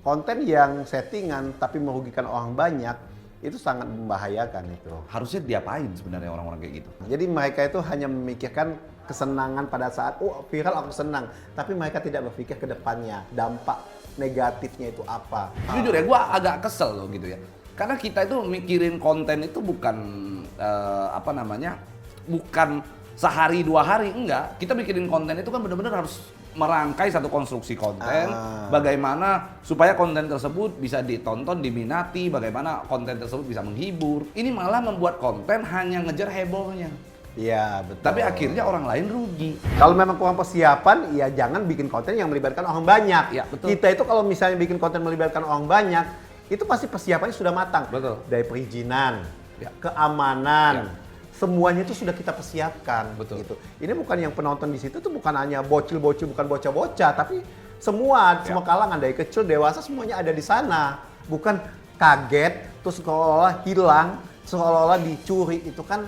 konten yang settingan tapi merugikan orang banyak itu sangat membahayakan itu. Harusnya diapain sebenarnya orang-orang kayak gitu? Jadi mereka itu hanya memikirkan kesenangan pada saat viral aku senang, tapi mereka tidak berpikir ke depannya dampak negatifnya itu apa. Jujur ya, gue agak kesel loh gitu ya. Karena kita itu mikirin konten itu bukan bukan sehari 2 hari, enggak. Kita mikirin konten itu kan benar-benar harus merangkai satu konstruksi konten, bagaimana supaya konten tersebut bisa ditonton, diminati, bagaimana konten tersebut bisa menghibur. Ini malah membuat konten hanya ngejar hebohnya. Iya, betul. Tapi akhirnya orang lain rugi. Kalau memang kurang persiapan, ya jangan bikin konten yang melibatkan orang banyak. Ya, betul. Kita itu kalau misalnya bikin konten melibatkan orang banyak, itu pasti persiapannya sudah matang. Betul. Dari perizinan, Ya. keamanan, Ya. semuanya itu sudah kita persiapkan. Betul. Gitu. Ini bukan yang penonton di situ tuh bukan hanya bocil-bocil, bukan bocah-bocah, tapi semua kalangan dari kecil dewasa semuanya ada di sana. Bukan kaget, terus seolah-olah hilang, seolah-olah dicuri, itu kan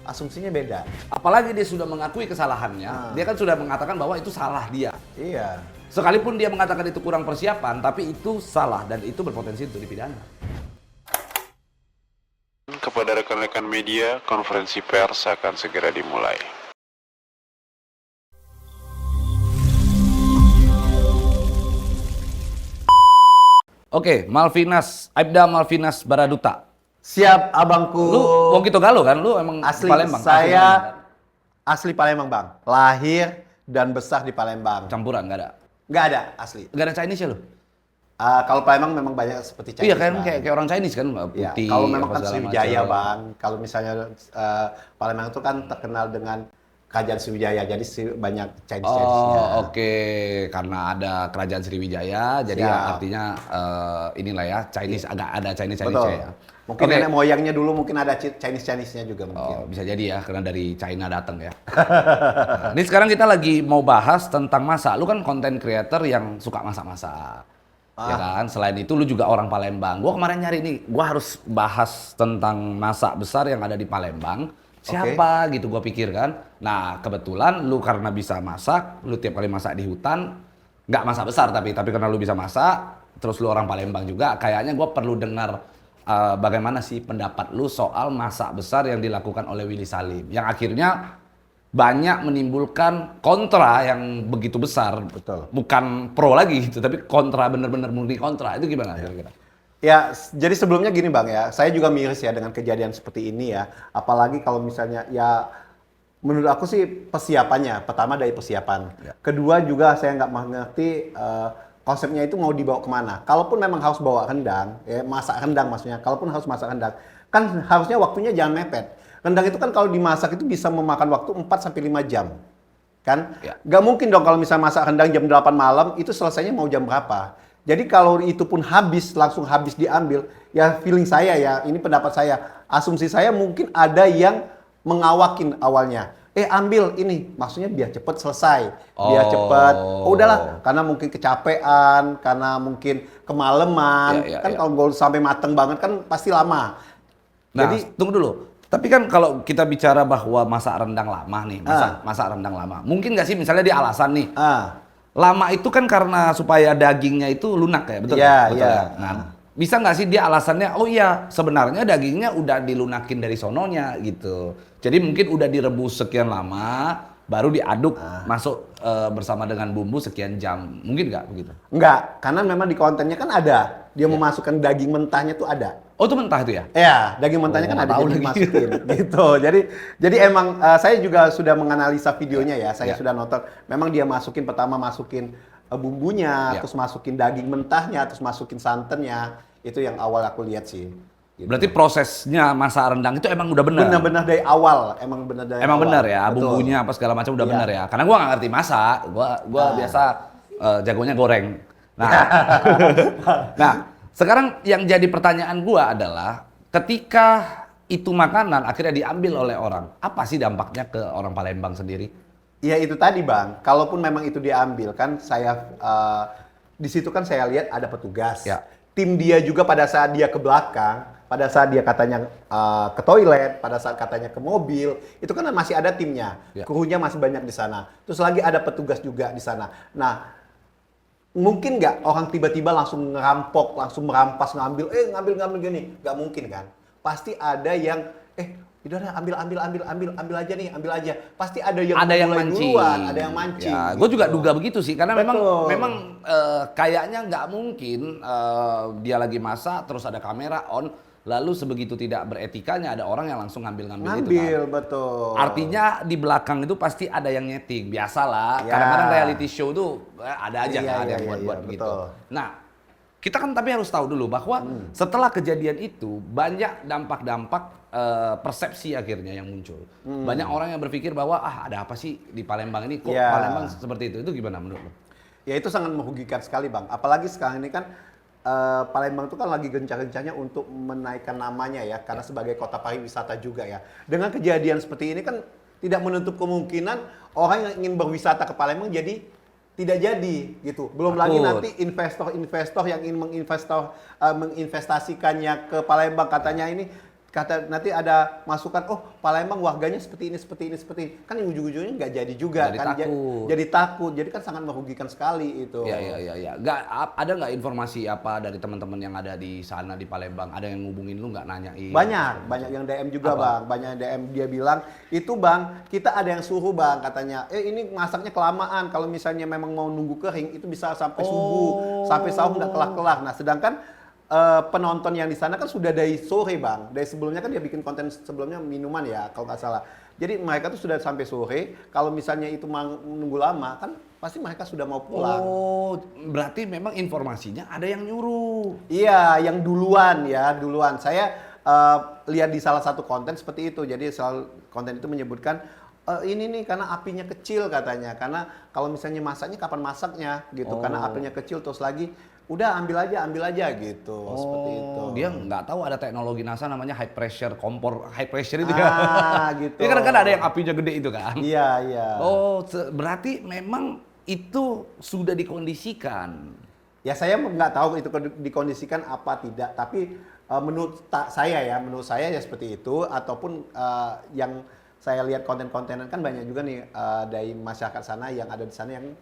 asumsinya beda. Apalagi dia sudah mengakui kesalahannya, dia kan sudah mengatakan bahwa itu salah dia. Iya. Sekalipun dia mengatakan itu kurang persiapan, tapi itu salah dan itu berpotensi untuk dipidana. Kepada rekan-rekan media, konferensi pers akan segera dimulai. Oke, Malvinas, Aibda Malvinas Baraduta. Siap abangku. Lu wong Kito Galo kan? Lu emang Asli, Palembang? saya asli Palembang bang. Lahir dan besar di Palembang. Campuran nggak ada? Nggak ada asli. Nggak ada Chinese ya lu? Kalau Palembang memang banyak seperti Chinese. Iya kan, Bang. kayak orang Chinese kan, Ya, putih. kalau memang apa kan segala Sriwijaya macam. bang. Kalau misalnya Palembang itu kan terkenal dengan kerajaan Sriwijaya, jadi banyak Chinese-nya. Oh oke, karena ada kerajaan Sriwijaya, jadi Siap. artinya inilah ya Chinese, agak ada Chinese Betul. ya. Mungkin Oke. nenek moyangnya dulu mungkin ada Chinese-nya juga mungkin. Oh, bisa jadi ya, karena dari China datang ya. Nah, ini sekarang kita lagi mau bahas tentang masak. Lu kan content creator yang suka masak-masak. Ya kan? Selain itu lu juga orang Palembang. Gua kemarin nyari nih, gua harus bahas tentang masak besar yang ada di Palembang. Siapa gitu gua pikir kan. Nah, kebetulan lu karena bisa masak, lu tiap kali masak di hutan, nggak masak besar tapi karena lu bisa masak, terus lu orang Palembang juga, kayaknya gua perlu dengar bagaimana sih pendapat lu soal masak besar yang dilakukan oleh Willy Salim yang akhirnya banyak menimbulkan kontra yang begitu besar. Betul. Bukan pro lagi gitu, tapi kontra, bener-bener murni kontra. Itu gimana kira-kira? Ya, jadi sebelumnya gini bang ya, saya juga miris ya dengan kejadian seperti ini ya. Apalagi kalau misalnya ya, menurut aku sih persiapannya, pertama dari persiapan. Ya. Kedua juga saya nggak mengerti konsepnya itu mau dibawa kemana. Kalaupun memang harus bawa rendang, ya masak rendang maksudnya. Kalaupun harus masak rendang, kan harusnya waktunya jangan mepet. Rendang itu kan kalau dimasak itu bisa memakan waktu 4-5 jam. Kan? Ya. Nggak mungkin dong kalau misalnya masak rendang jam 8 malam, itu selesainya mau jam berapa. Jadi kalau itu pun habis, langsung habis diambil, ya feeling saya ya, ini pendapat saya, asumsi saya mungkin ada yang mengawakin awalnya. Ambil ini, maksudnya biar cepet selesai, biar cepet. Oh, udahlah, karena mungkin kecapean, karena mungkin kemalaman, kan kalau mau sampai mateng banget kan pasti lama. Nah, Jadi tunggu dulu. Tapi kan kalau kita bicara bahwa masak rendang lama nih, masak rendang lama, mungkin nggak sih misalnya di alasan nih, lama itu kan karena supaya dagingnya itu lunak ya, betul? Iya, betul iya. ya? Nah, bisa nggak sih dia alasannya, oh iya sebenarnya dagingnya udah dilunakin dari sononya gitu. Jadi mungkin udah direbus sekian lama, baru diaduk masuk bersama dengan bumbu sekian jam. Mungkin nggak begitu? enggak, karena memang di kontennya kan ada, dia memasukkan daging mentahnya tuh ada. Oh itu mentah itu ya? Ya, daging mentahnya kan nggak ada tahu jadi lagi. dimasukin gitu. Jadi emang saya juga sudah menganalisa videonya ya. Saya sudah nonton. Memang dia pertama masukin bumbunya, terus masukin daging mentahnya, terus masukin santannya. Itu yang awal aku lihat sih. Gitu. Berarti prosesnya masak rendang itu emang udah benar? Benar-benar dari awal, emang benar dari Emang awal. benar ya, Betul. bumbunya apa segala macam udah benar ya. Karena gua nggak ngerti masak, gua biasa jagonya goreng. Nah, nah sekarang yang jadi pertanyaan gua adalah ketika itu makanan akhirnya diambil oleh orang, apa sih dampaknya ke orang Palembang sendiri? Ya itu tadi bang, kalaupun memang itu diambil kan saya di situ kan saya lihat ada petugas. Ya. Tim dia juga pada saat dia ke belakang, pada saat dia katanya ke toilet, pada saat katanya ke mobil, itu kan masih ada timnya, Ya. krunya masih banyak di sana. Terus lagi ada petugas juga di sana. Nah, Mungkin nggak orang tiba-tiba langsung ngerampok, langsung merampas, ngambil gini, nggak mungkin kan? Pasti ada yang, udah ambil aja nih, ambil aja. Pasti ada yang memulai mancing. duluan, ada yang mancing. Ya, gue juga duga begitu sih, karena Betul. memang kayaknya nggak mungkin dia lagi masak terus ada kamera on, lalu sebegitu tidak beretikanya ada orang yang langsung ngambil itu kan. Betul. Artinya di belakang itu pasti ada yang nyeting, biasalah. Ya. Kadang-kadang reality show tuh ada aja kan Iya, yang buat begitu. betul. Nah, kita kan tapi harus tahu dulu bahwa setelah kejadian itu banyak dampak-dampak persepsi akhirnya yang muncul. Banyak orang yang berpikir bahwa ada apa sih di Palembang ini, kok Ya. Palembang seperti itu. Itu gimana menurut lo? Ya itu sangat merugikan sekali Bang. Apalagi sekarang ini kan Palembang itu kan lagi gencar-gencarnya untuk menaikkan namanya ya, karena sebagai kota pariwisata juga ya. Dengan kejadian seperti ini kan tidak menutup kemungkinan orang yang ingin berwisata ke Palembang jadi tidak jadi gitu. Belum lagi Takut. nanti investor-investor yang ingin menginvestasikannya ke Palembang, katanya ini nanti ada masukan, Palembang warganya seperti ini. Kan yang ujung-ujungnya nggak jadi juga. Jadi kan takut. Jadi takut. Jadi kan sangat merugikan sekali itu. Ya. Ada nggak informasi apa dari teman-teman yang ada di sana di Palembang? Ada yang ngubungin lu nggak, nanyain? Banyak yang DM juga Bang, banyak yang DM, dia bilang, itu Bang, kita ada yang suruh Bang, katanya, ini masaknya kelamaan, kalau misalnya memang mau nunggu kering, itu bisa sampai subuh, sampai sahur nggak kelar-kelar. Nah sedangkan penonton yang di sana kan sudah dari sore Bang, dari sebelumnya kan dia bikin konten sebelumnya minuman ya, kalau nggak salah. Jadi mereka tuh sudah sampai sore, kalau misalnya itu menunggu lama, kan pasti mereka sudah mau pulang. Oh, berarti memang informasinya ada yang nyuruh. Iya, yang duluan. Saya lihat di salah satu konten seperti itu. Jadi konten itu menyebutkan ini nih karena apinya kecil katanya. Karena kalau misalnya masaknya kapan masaknya gitu. Karena apinya kecil, terus lagi udah ambil aja gitu. Seperti itu. Dia nggak tahu ada teknologi NASA namanya high pressure kompor, high pressure itu Gitu. Ini kan ada yang apinya gede itu kan. Iya. Oh, berarti memang itu sudah dikondisikan. Ya saya nggak tahu itu dikondisikan apa tidak, tapi menurut saya ya seperti itu. Ataupun yang saya lihat konten-kontenan kan banyak juga nih dari masyarakat sana yang ada di sana yang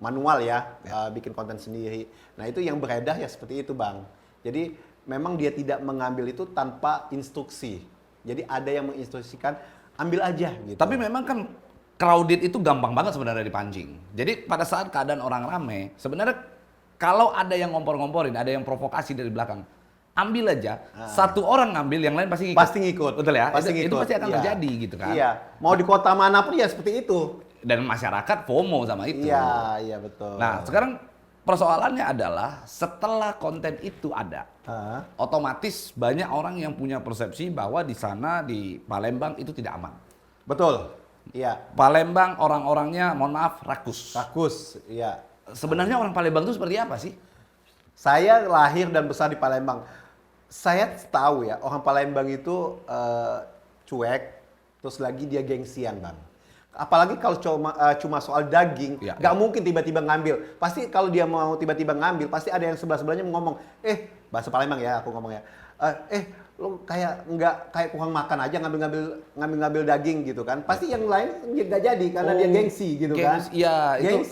manual ya, bikin konten sendiri. Nah itu yang beredar ya seperti itu Bang. Jadi memang dia tidak mengambil itu tanpa instruksi. Jadi ada yang menginstruksikan, ambil aja gitu. Tapi memang kan crowded itu gampang banget sebenarnya dipancing. Jadi pada saat keadaan orang rame, sebenarnya kalau ada yang ngompor-ngomporin, ada yang provokasi dari belakang, ambil aja. Satu orang ngambil, yang lain pasti ngikut. Pasti ngikut. Betul ya? Pasti ngikut. Itu pasti akan terjadi gitu kan. Iya. Mau di kota manapun ya seperti itu. Dan masyarakat FOMO sama itu. Iya betul. Nah, sekarang persoalannya adalah setelah konten itu ada, otomatis banyak orang yang punya persepsi bahwa di sana di Palembang itu tidak aman. Betul. Iya. Palembang orang-orangnya, mohon maaf, rakus. Rakus, iya. Sebenarnya orang Palembang itu seperti apa sih? Saya lahir dan besar di Palembang. Saya tahu ya, orang Palembang itu cuek, terus lagi dia gengsian Bang. Apalagi kalau cuma soal daging, nggak mungkin tiba-tiba ngambil. Pasti kalau dia mau tiba-tiba ngambil, pasti ada yang sebelah-sebelahnya ngomong, bahasa Palembang ya aku ngomong ya, lo nggak kayak kurang makan aja ngambil daging gitu kan. Pasti yang lain nggak jadi karena dia gengsi gitu kan. Iya, itu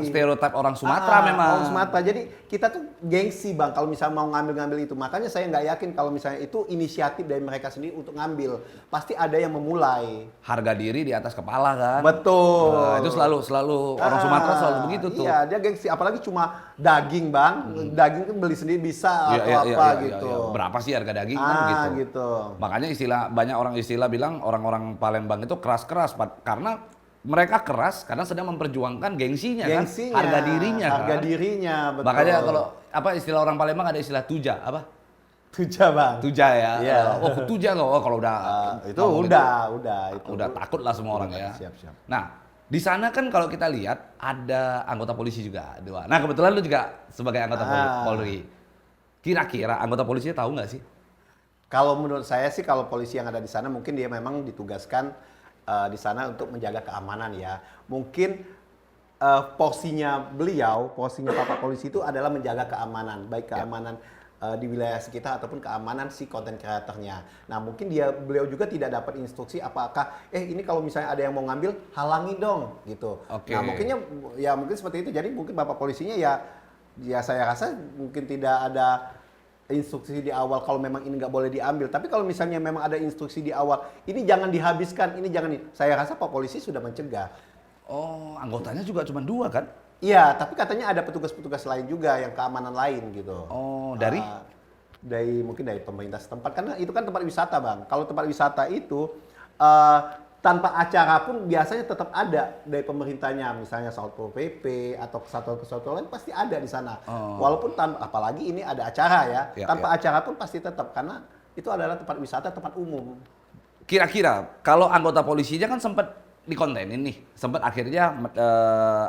stereotip orang Sumatera memang. Orang Sumatera. Jadi kita tuh gengsi Bang kalau misalnya mau ngambil itu. Makanya saya nggak yakin kalau misalnya itu inisiatif dari mereka sendiri untuk ngambil. Pasti ada yang memulai. Harga diri di atas kepala kan. Betul. Nah, itu selalu orang Sumatera selalu begitu tuh. Iya, dia gengsi. Apalagi cuma daging Bang. Daging kan beli sendiri bisa gitu. Berapa sih harga daging kan gitu. Makanya banyak orang bilang orang-orang Palembang itu keras-keras karena mereka keras karena sedang memperjuangkan gengsinya kan, harga dirinya. Betul. Makanya kalau istilah orang Palembang ada istilah tuja apa? Tuja Bang. Tuja ya. Iya. Tuja kalau udah itu udah takut lah semua orang ya. Siap. Nah, di sana kan kalau kita lihat ada anggota polisi juga dua. Nah, kebetulan lu juga sebagai anggota Polri. Kira-kira anggota polisinya tahu nggak sih? Kalau menurut saya sih kalau polisi yang ada di sana mungkin dia memang ditugaskan di sana untuk menjaga keamanan ya. Mungkin porsinya Bapak Polisi itu adalah menjaga keamanan, baik keamanan di wilayah sekitar ataupun keamanan si konten kreatornya. Nah mungkin beliau juga tidak dapat instruksi apakah ini kalau misalnya ada yang mau ngambil halangi dong gitu. Okay. Nah mungkin seperti itu. Jadi mungkin Bapak Polisinya ya ya saya rasa mungkin tidak ada instruksi di awal kalau memang ini nggak boleh diambil. Tapi kalau misalnya memang ada instruksi di awal, ini jangan dihabiskan, ini jangan. Saya rasa Pak Polisi sudah mencegah. Oh, anggotanya juga cuma 2 kan? Iya, tapi katanya ada petugas-petugas lain juga yang keamanan lain gitu. Oh, dari? Mungkin dari pemerintah setempat, karena itu kan tempat wisata bang. Kalau tempat wisata itu tanpa acara pun biasanya tetap ada dari pemerintahnya, misalnya Satpol PP atau kesatuan-kesatuan lain pasti ada di sana. Walaupun apalagi ini ada acara ya, tanpa acara pun pasti tetap, karena itu adalah tempat wisata, tempat umum. Kira-kira kalau anggota polisinya kan sempat dikontenin nih, sempat akhirnya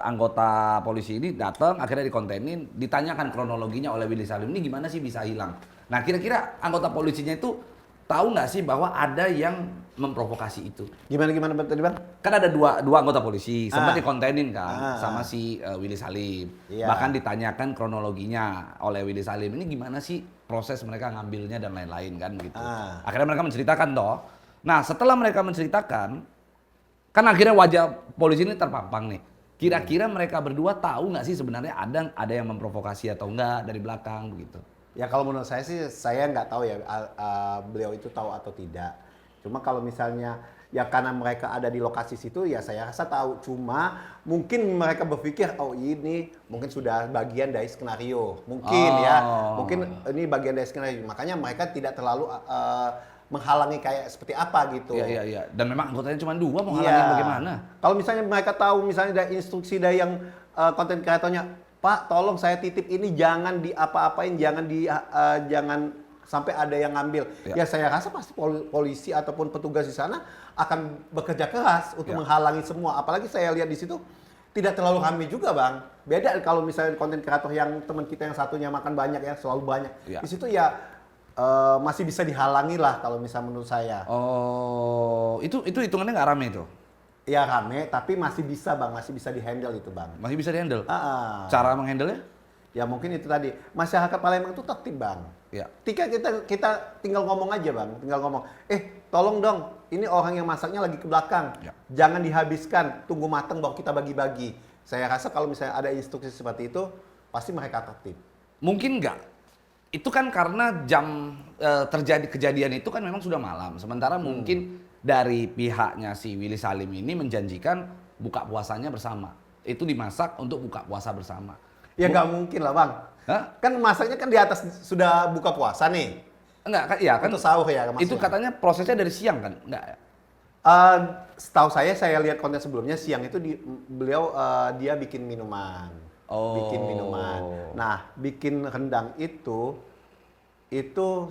anggota polisi ini datang, akhirnya dikontenin, ditanyakan kronologinya oleh Willy Salim, ini gimana sih bisa hilang? Nah kira-kira anggota polisinya itu tahu nggak sih bahwa ada yang memprovokasi itu? Gimana tadi bang? Kan ada dua anggota polisi, sempat dikontenin kan sama si Willy Salim. Iya. Bahkan ditanyakan kronologinya oleh Willy Salim, ini gimana sih proses mereka ngambilnya dan lain-lain kan gitu. Akhirnya mereka menceritakan toh. Nah setelah mereka menceritakan, kan akhirnya wajah polisi ini terpampang nih. Kira-kira mereka berdua tahu nggak sih sebenarnya ada yang memprovokasi atau enggak dari belakang begitu? Ya kalau menurut saya sih, saya nggak tahu ya beliau itu tahu atau tidak. Cuma kalau misalnya ya karena mereka ada di lokasi situ, ya saya rasa tahu. Cuma mungkin mereka berpikir, oh ini mungkin sudah bagian dari skenario. Mungkin ya, mungkin ini bagian dari skenario. Makanya mereka tidak terlalu menghalangi kayak seperti apa gitu. Iya. Dan memang anggotanya cuma 2, mau halangin bagaimana? Kalau misalnya mereka tahu, misalnya ada instruksi dari yang konten kreatornya, Pak, tolong saya titip ini jangan diapa-apain, jangan sampai ada yang ngambil. Ya saya rasa pasti polisi ataupun petugas di sana akan bekerja keras untuk menghalangi semua. Apalagi saya lihat di situ tidak terlalu ramai juga, Bang. Beda kalau misalnya konten kreator yang teman kita yang satunya makan banyak ya, selalu banyak. Di situ ya masih bisa dihalangi lah kalau misalnya menurut saya. Oh, itu hitungannya nggak rame itu? Ya rame, tapi masih bisa bang, masih bisa dihandle itu bang. Masih bisa dihandle? Cara menghandle-nya? Ya mungkin itu tadi, masyarakat Palembang itu tertib bang. Ya. Kita tinggal ngomong aja bang, tinggal ngomong, tolong dong, ini orang yang masaknya lagi ke belakang, jangan dihabiskan, tunggu mateng baru kita bagi-bagi. Saya rasa kalau misalnya ada instruksi seperti itu, pasti mereka tertib. Mungkin nggak? Itu kan karena jam terjadi kejadian itu kan memang sudah malam, sementara mungkin dari pihaknya si Willy Salim ini menjanjikan buka puasanya bersama. Itu dimasak untuk buka puasa bersama. Ya nggak mungkin lah bang. Hah? Kan masaknya kan di atas sudah buka puasa nih. Enggak kan? Iya kan. Untuk sahur ya maksudnya. Itu katanya prosesnya dari siang kan? Enggak ya? Setahu saya lihat konten sebelumnya siang itu beliau dia bikin minuman. Bikin minuman. Nah, bikin rendang itu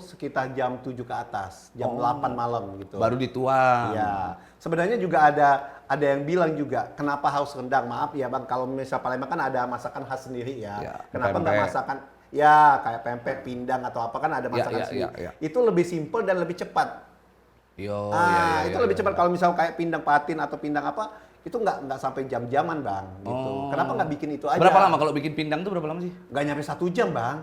sekitar jam 7 ke atas, jam 8 malam gitu. Baru dituang. Iya. Sebenarnya juga ada yang bilang juga, kenapa harus rendang? Maaf ya Bang, kalau misalnya Palembang kan ada masakan khas sendiri ya. Kenapa nggak masakan kayak pempek, pindang atau apa kan ada masakan sendiri. Itu lebih simpel dan lebih cepat. Itu lebih cepat kalau misalnya kayak pindang patin atau pindang apa, itu nggak sampai jam-jaman Bang gitu. Kenapa nggak bikin itu aja? Berapa lama kalau bikin pindang tuh berapa lama sih? Nggak nyampe 1 jam Bang.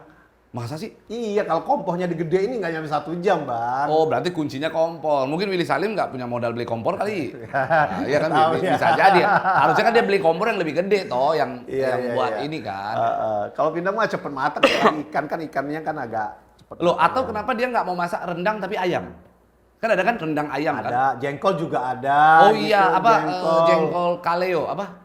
Masa sih? Iya, kalau kompornya digede ini nggak nyampe 1 jam, Bang. Oh, berarti kuncinya kompor. Mungkin Willy Salim nggak punya modal beli kompor kali. Nah, iya kan, Tahu, bisa jadi. Harusnya kan dia beli kompor yang lebih gede toh, yang buat ini kan. Kalau pindang mah cepet matang, kalau ikan kan ikannya kan agak cepet. Loh, atau kenapa dia nggak mau masak rendang tapi ayam? Kan ada kan rendang ayam kan? Ada, jengkol juga ada. Oh gitu, iya, jengkol kaleo apa?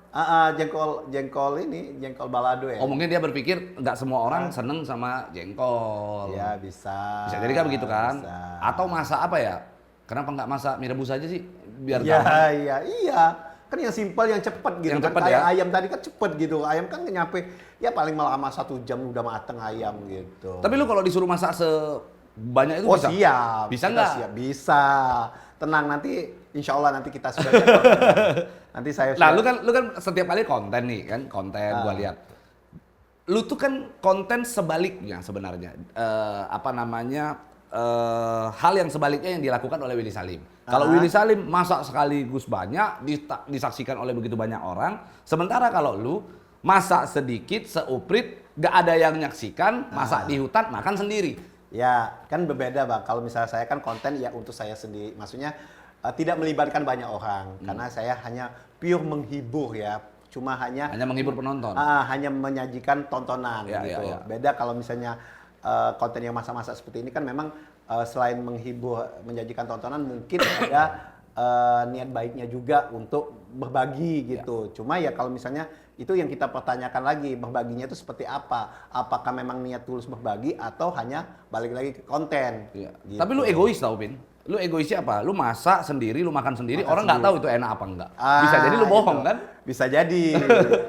Jengkol balado ya. Oh mungkin dia berpikir nggak semua orang seneng sama jengkol. Iya bisa. Bisa jadi kan begitu kan? Bisa. Atau masak apa ya? Kenapa nggak masak mie rebus aja sih? Biar Iya. Kan yang simpel, yang cepet gitu. Yang kan cepet kayak ya? ayam tadi kan cepet gitu. Ayam kan nyampe ya paling lama 1 jam udah mateng ayam gitu. Tapi lu kalau disuruh masak sebanyak itu bisa? Siap. Bisa Kita nggak? Siap. Bisa. Tenang, nanti insya Allah nanti kita sudah nanti saya Nah, lu kan setiap kali konten nih kan, gua lihat. Lu tuh kan konten sebaliknya sebenarnya. Hal yang sebaliknya yang dilakukan oleh Willy Salim. Kalau Willy Salim masak sekaligus banyak, disaksikan oleh begitu banyak orang. Sementara kalau lu masak sedikit, seuprit, gak ada yang nyaksikan, masak di hutan, makan sendiri. Ya, kan berbeda Bang. Kalau misalnya saya kan konten ya untuk saya sendiri. Maksudnya tidak melibatkan banyak orang. Karena saya hanya pure menghibur ya. cuma hanya menghibur penonton. hanya menyajikan tontonan Ya, gitu. ya, ya. Beda kalau misalnya konten yang masa-masa seperti ini kan memang selain menghibur, menyajikan tontonan, mungkin ada niat baiknya juga untuk berbagi gitu. Cuma ya kalau misalnya itu yang kita pertanyakan lagi, berbaginya itu seperti apa? Apakah memang niat tulus berbagi atau hanya balik lagi ke konten? Iya. Gitu. Tapi lu egois tau, Pin. Lu egoisnya apa? Lu masak sendiri, lu makan sendiri, Makan orang nggak tahu itu enak apa enggak. Bisa jadi lu bohong itu. kan? Bisa jadi.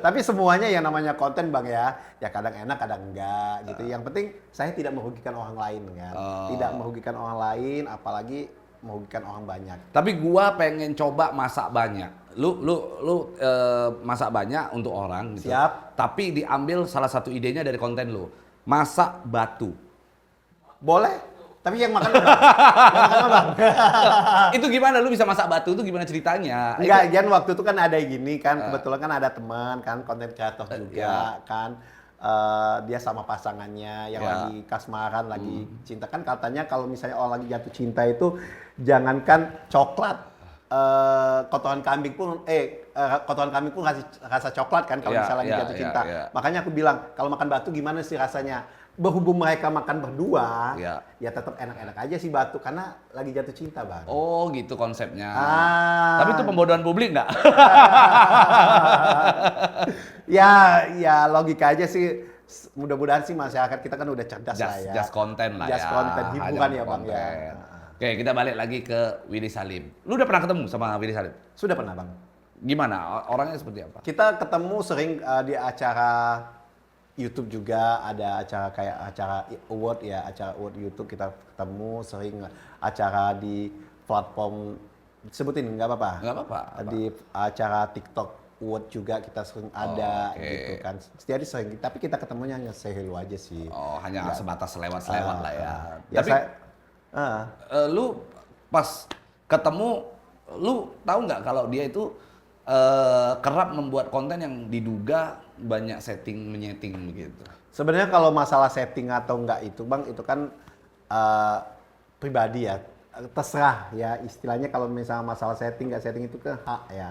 Tapi semuanya yang namanya konten Bang ya kadang enak kadang enggak gitu. Yang penting saya tidak merugikan orang lain kan. Tidak merugikan orang lain, apalagi merugikan orang banyak. Tapi gua pengen coba masak banyak. Lu masak banyak untuk orang gitu. Siap. Tapi diambil salah satu idenya dari konten lu. Masak batu. Boleh. Tapi yang makan Bang. Yang makan Bang. Itu gimana lu bisa masak batu itu gimana ceritanya? Enggak, Jan waktu itu kan ada gini kan, kebetulan kan ada teman kan, konten kreator juga kan. Dia sama pasangannya yang lagi kasmaran, lagi cinta kan, katanya kalau misalnya orang lagi jatuh cinta itu jangankan coklat, kotoran kambing pun kasih rasa coklat kan kalau misalnya lagi jatuh cinta. Makanya aku bilang kalau makan batu gimana sih rasanya? Berhubung mereka makan berdua, ya tetap enak-enak aja sih batu karena lagi jatuh cinta Bang. Oh gitu konsepnya. Tapi itu pembodohan publik nggak? ya logika aja sih. Mudah-mudahan sih masyarakat kita kan udah cerdas lah ya. Just konten lah just ya. konten hiburan Hanya ya Bang ya. konten. Oke, kita balik lagi ke Willy Salim. Lu udah pernah ketemu sama Willy Salim? Sudah pernah Bang. Gimana? Orangnya seperti apa? Kita ketemu sering di acara YouTube juga, ada acara kayak acara award ya, acara award YouTube kita ketemu, sering acara di platform, sebutin nggak apa-apa? Nggak apa-apa. Di acara TikTok award juga kita sering ada gitu kan. Jadi sering, tapi kita ketemunya hanya say hello aja sih. Oh, hanya sebatas selewat-selewat lah ya. Ya Tapi saya, lu pas ketemu, lu tahu nggak kalau dia itu kerap membuat konten yang diduga banyak menyeting begitu. sebenarnya kalau masalah setting atau enggak itu Bang, itu kan pribadi ya, terserah ya istilahnya. Kalau misalnya masalah setting nggak setting itu kan hak ya.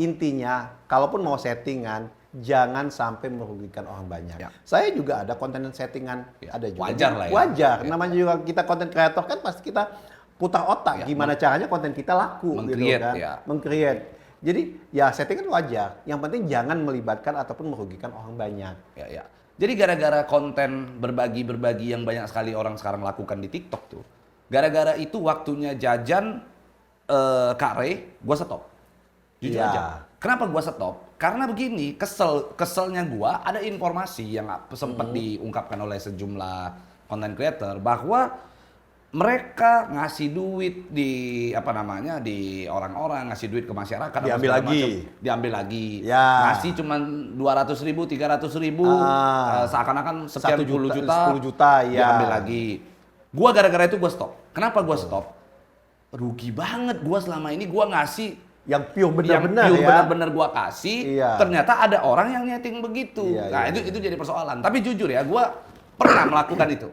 Intinya kalaupun mau settingan jangan sampai merugikan orang banyak. Saya juga ada konten settingan, ada juga. Wajar lah ya. Wajar, namanya juga kita konten kreator kan pasti kita putar otak gimana caranya konten kita laku gitu kan. Meng-create. Jadi ya settingan wajar, yang penting jangan melibatkan ataupun merugikan orang banyak. Ya. Jadi gara-gara konten berbagi yang banyak sekali orang sekarang lakukan di TikTok tuh, gara-gara itu waktunya jajan Kak Ray, gua stop. Jujur aja. Kenapa gua stop? Karena begini, keselnya gua ada informasi yang sempat diungkapkan oleh sejumlah content creator bahwa mereka ngasih duit di di orang-orang, ngasih duit ke masyarakat, diambil lagi, ngasih cuma 200.000, 300.000, seakan-akan sekian 10 juta, diambil lagi. Gua gara-gara itu gua stop. Kenapa gua stop? Rugi banget gua selama ini gua ngasih yang pure benar-benar ya. Benar-benar gua kasih, ternyata ada orang yang nyeting begitu. Itu jadi persoalan. Tapi jujur ya, gua pernah melakukan itu.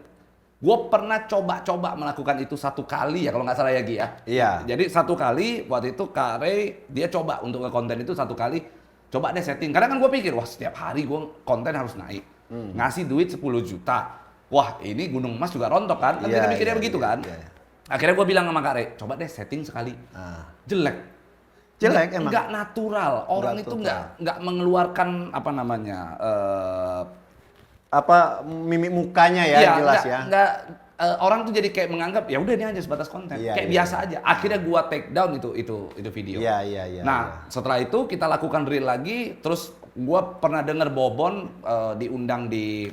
Gue pernah coba melakukan itu 1 kali ya kalau nggak salah ya Gi ya. Iya. Jadi 1 kali waktu itu Kak Ray dia coba untuk nge-konten itu 1 kali. Coba deh setting. Karena kan gue pikir wah setiap hari gue konten harus naik. Ngasih duit 10 juta. Wah ini Gunung Mas juga rontok kan. Kan kita mikirnya begitu kan. Akhirnya gue bilang sama Kak Ray, coba deh setting sekali. Jelek emang. Nggak natural. Orang itu nggak mengeluarkan mimik mukanya ya, jelas orang tuh jadi kayak menganggap ya udah ini aja sebatas konten, biasa aja. Akhirnya gua take down itu video. Setelah itu kita lakukan reel lagi, terus gua pernah denger Bobon diundang di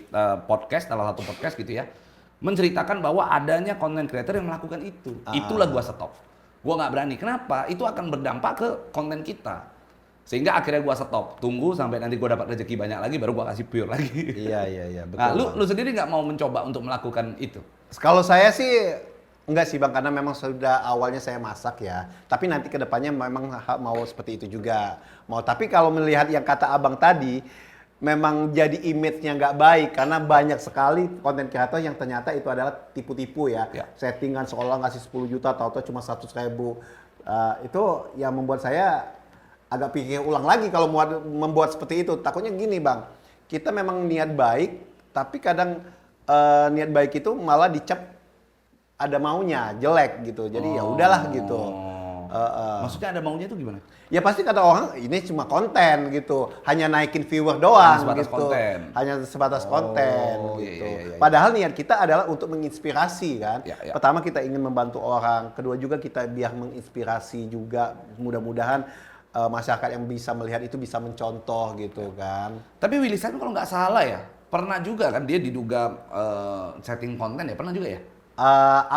podcast, salah satu podcast gitu ya, menceritakan bahwa adanya content creator yang melakukan itu. Itulah gua stop. Gua nggak berani. Kenapa? Itu akan berdampak ke konten kita. Sehingga akhirnya gua stop, tunggu sampai nanti gua dapat rezeki banyak lagi, baru gua kasih pure lagi. Iya, betul. Nah, lu sendiri nggak mau mencoba untuk melakukan itu? Kalau saya sih enggak sih Bang, karena memang sudah awalnya saya masak ya. Tapi nanti kedepannya memang mau seperti itu juga. Tapi kalau melihat yang kata Abang tadi, memang jadi image-nya nggak baik karena banyak sekali konten kreator yang ternyata itu adalah tipu-tipu ya. Settingan seolah ngasih 10 juta, tahu-tahu cuma 100.000. Itu yang membuat saya agak pikir ulang lagi kalau mau membuat seperti itu. Takutnya gini bang, kita memang niat baik, tapi kadang niat baik itu malah dicap ada maunya, jelek gitu. Jadi ya udahlah gitu. Maksudnya ada maunya itu gimana? Ya pasti kata orang ini cuma konten gitu, hanya naikin viewer doang Hanya sebatas gitu, konten. hanya sebatas konten iya, gitu. iya, iya. Padahal niat kita adalah untuk menginspirasi kan. Ya, ya. Pertama kita ingin membantu orang, kedua juga kita biar menginspirasi juga. Mudah-mudahan masyarakat yang bisa melihat itu bisa mencontoh gitu kan. Tapi Willy Salim kalau nggak salah ya, pernah juga kan dia diduga setting konten ya, pernah juga ya?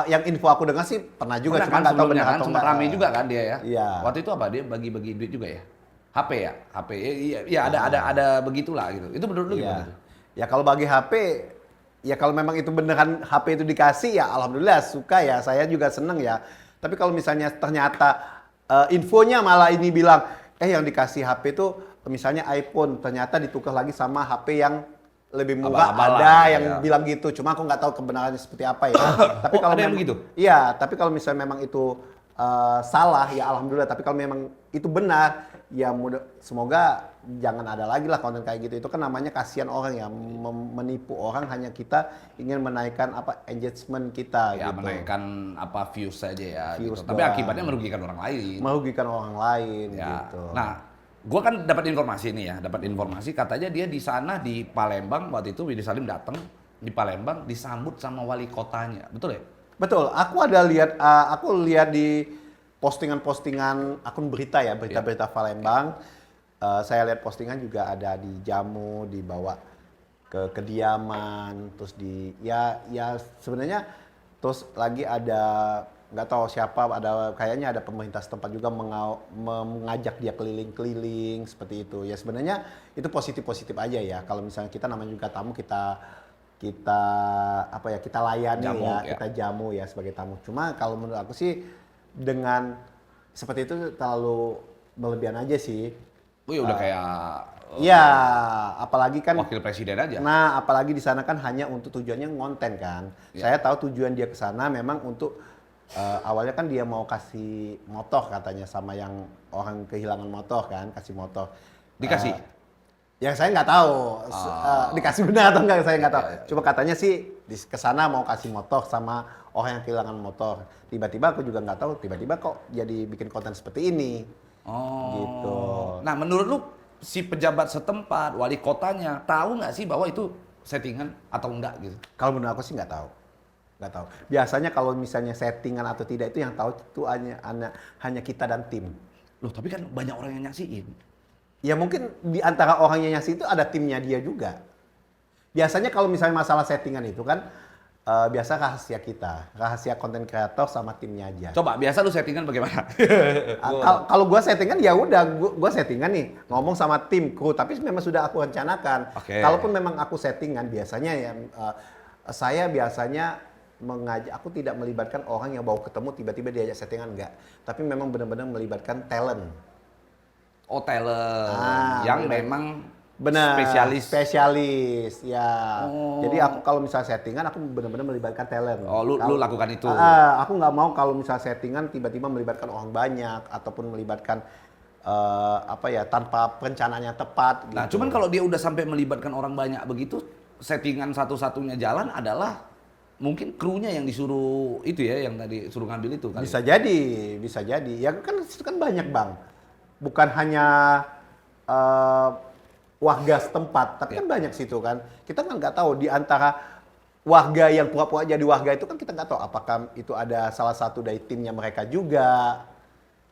Yang info aku dengar sih pernah juga, Pernah cuma kan nggak tahu sebelumnya benar kan, atau sempat enggak. rame juga kan dia ya. Iya. Waktu itu apa dia bagi-bagi duit juga ya? HP ya, HP. Iya ada begitulah gitu. Itu menurut lu Iya. gimana tuh? Ya kalau bagi HP, ya kalau memang itu beneran HP itu dikasih ya alhamdulillah suka ya, saya juga seneng ya. Tapi kalau misalnya ternyata infonya malah ini bilang, yang dikasih HP itu misalnya iPhone, ternyata ditukar lagi sama HP yang lebih murah, Abal-abalan, ada ya. yang bilang gitu. Cuma aku nggak tahu kebenarannya seperti apa ya. Tapi Oh, ada yang memang- begitu? Iya, tapi kalau misalnya memang itu salah ya alhamdulillah. Tapi kalau memang itu benar, ya semoga jangan ada lagi lah konten kayak gitu. Itu kan namanya kasihan orang ya, menipu orang hanya kita ingin menaikkan engagement kita Ya gitu. menaikkan views saja ya Views gitu. Tapi doang. akibatnya merugikan orang lain. Merugikan orang lain Ya. gitu. Nah, gua kan dapat informasi nih ya, dapat informasi katanya dia di sana di Palembang waktu itu Willy Salim datang di Palembang disambut sama wali kotanya. Betul ya? Betul, aku lihat di postingan-postingan akun berita ya, berita-berita Palembang. Saya lihat postingan juga ada di jamu, dibawa ke kediaman, terus ya sebenarnya terus lagi ada nggak tahu siapa, kayaknya ada pemerintah setempat juga mengajak dia keliling-keliling seperti itu. Ya sebenarnya itu positif-positif aja ya. Kalau misalnya kita namanya juga tamu, kita layani Jamu, ya, ya. kita jamu ya sebagai tamu. Cuma kalau menurut aku sih dengan seperti itu terlalu berlebihan aja sih. Oh ya udah kayak Iya, apalagi kan wakil presiden aja. Nah, apalagi di sana kan hanya untuk tujuannya ngonten kan. Ya. Saya tahu tujuan dia ke sana memang untuk awalnya kan dia mau kasih motor katanya sama yang orang kehilangan motor kan, kasih motor. Dikasih? Ya saya nggak tahu dikasih benar atau enggak, saya nggak tahu. Ya, ya. Cuma katanya sih ke sana mau kasih motor sama orang yang kehilangan motor. Tiba-tiba aku juga nggak tahu, tiba-tiba kok jadi bikin konten seperti ini. Oh. Gitu. Nah, menurut lu si pejabat setempat, wali kotanya tahu nggak sih bahwa itu settingan atau enggak gitu? Kalau menurut aku sih nggak tahu. Nggak tahu. Biasanya kalau misalnya settingan atau tidak itu yang tahu itu hanya kita dan tim. Loh, tapi kan banyak orang yang nyaksiin. Ya mungkin di antara orang yang nyaksi itu ada timnya dia juga. Biasanya kalau misalnya masalah settingan itu kan biasa rahasia kita, rahasia konten kreator sama timnya aja. Coba biasa lu settingan bagaimana? Kalau gua settingan ya udah, gua settingan nih ngomong sama tim kru, tapi memang sudah aku rencanakan. Oke. Kalaupun memang aku settingan biasanya ya saya biasanya aku tidak melibatkan orang yang baru ketemu tiba-tiba diajak settingan, enggak. Tapi memang benar-benar melibatkan talent. Oh, talent yang benar. memang Benar. spesialis. Ya. Oh. Jadi aku kalau misalnya settingan aku benar-benar melibatkan talent. Oh, lu lakukan itu. Aku nggak mau kalau misalnya settingan tiba-tiba melibatkan orang banyak ataupun melibatkan tanpa perencanaan yang tepat. Nah, gitu. cuman kalau dia udah sampai melibatkan orang banyak begitu, settingan satu-satunya jalan adalah mungkin krunya yang disuruh itu ya, yang tadi suruh ngambil itu kan. bisa jadi. Ya kan itu kan banyak bang. Bukan hanya warga setempat, tapi kan banyak situ kan. Kita kan nggak tahu di antara warga yang pura-pura jadi warga itu kan kita nggak tahu apakah itu ada salah satu dari timnya mereka juga,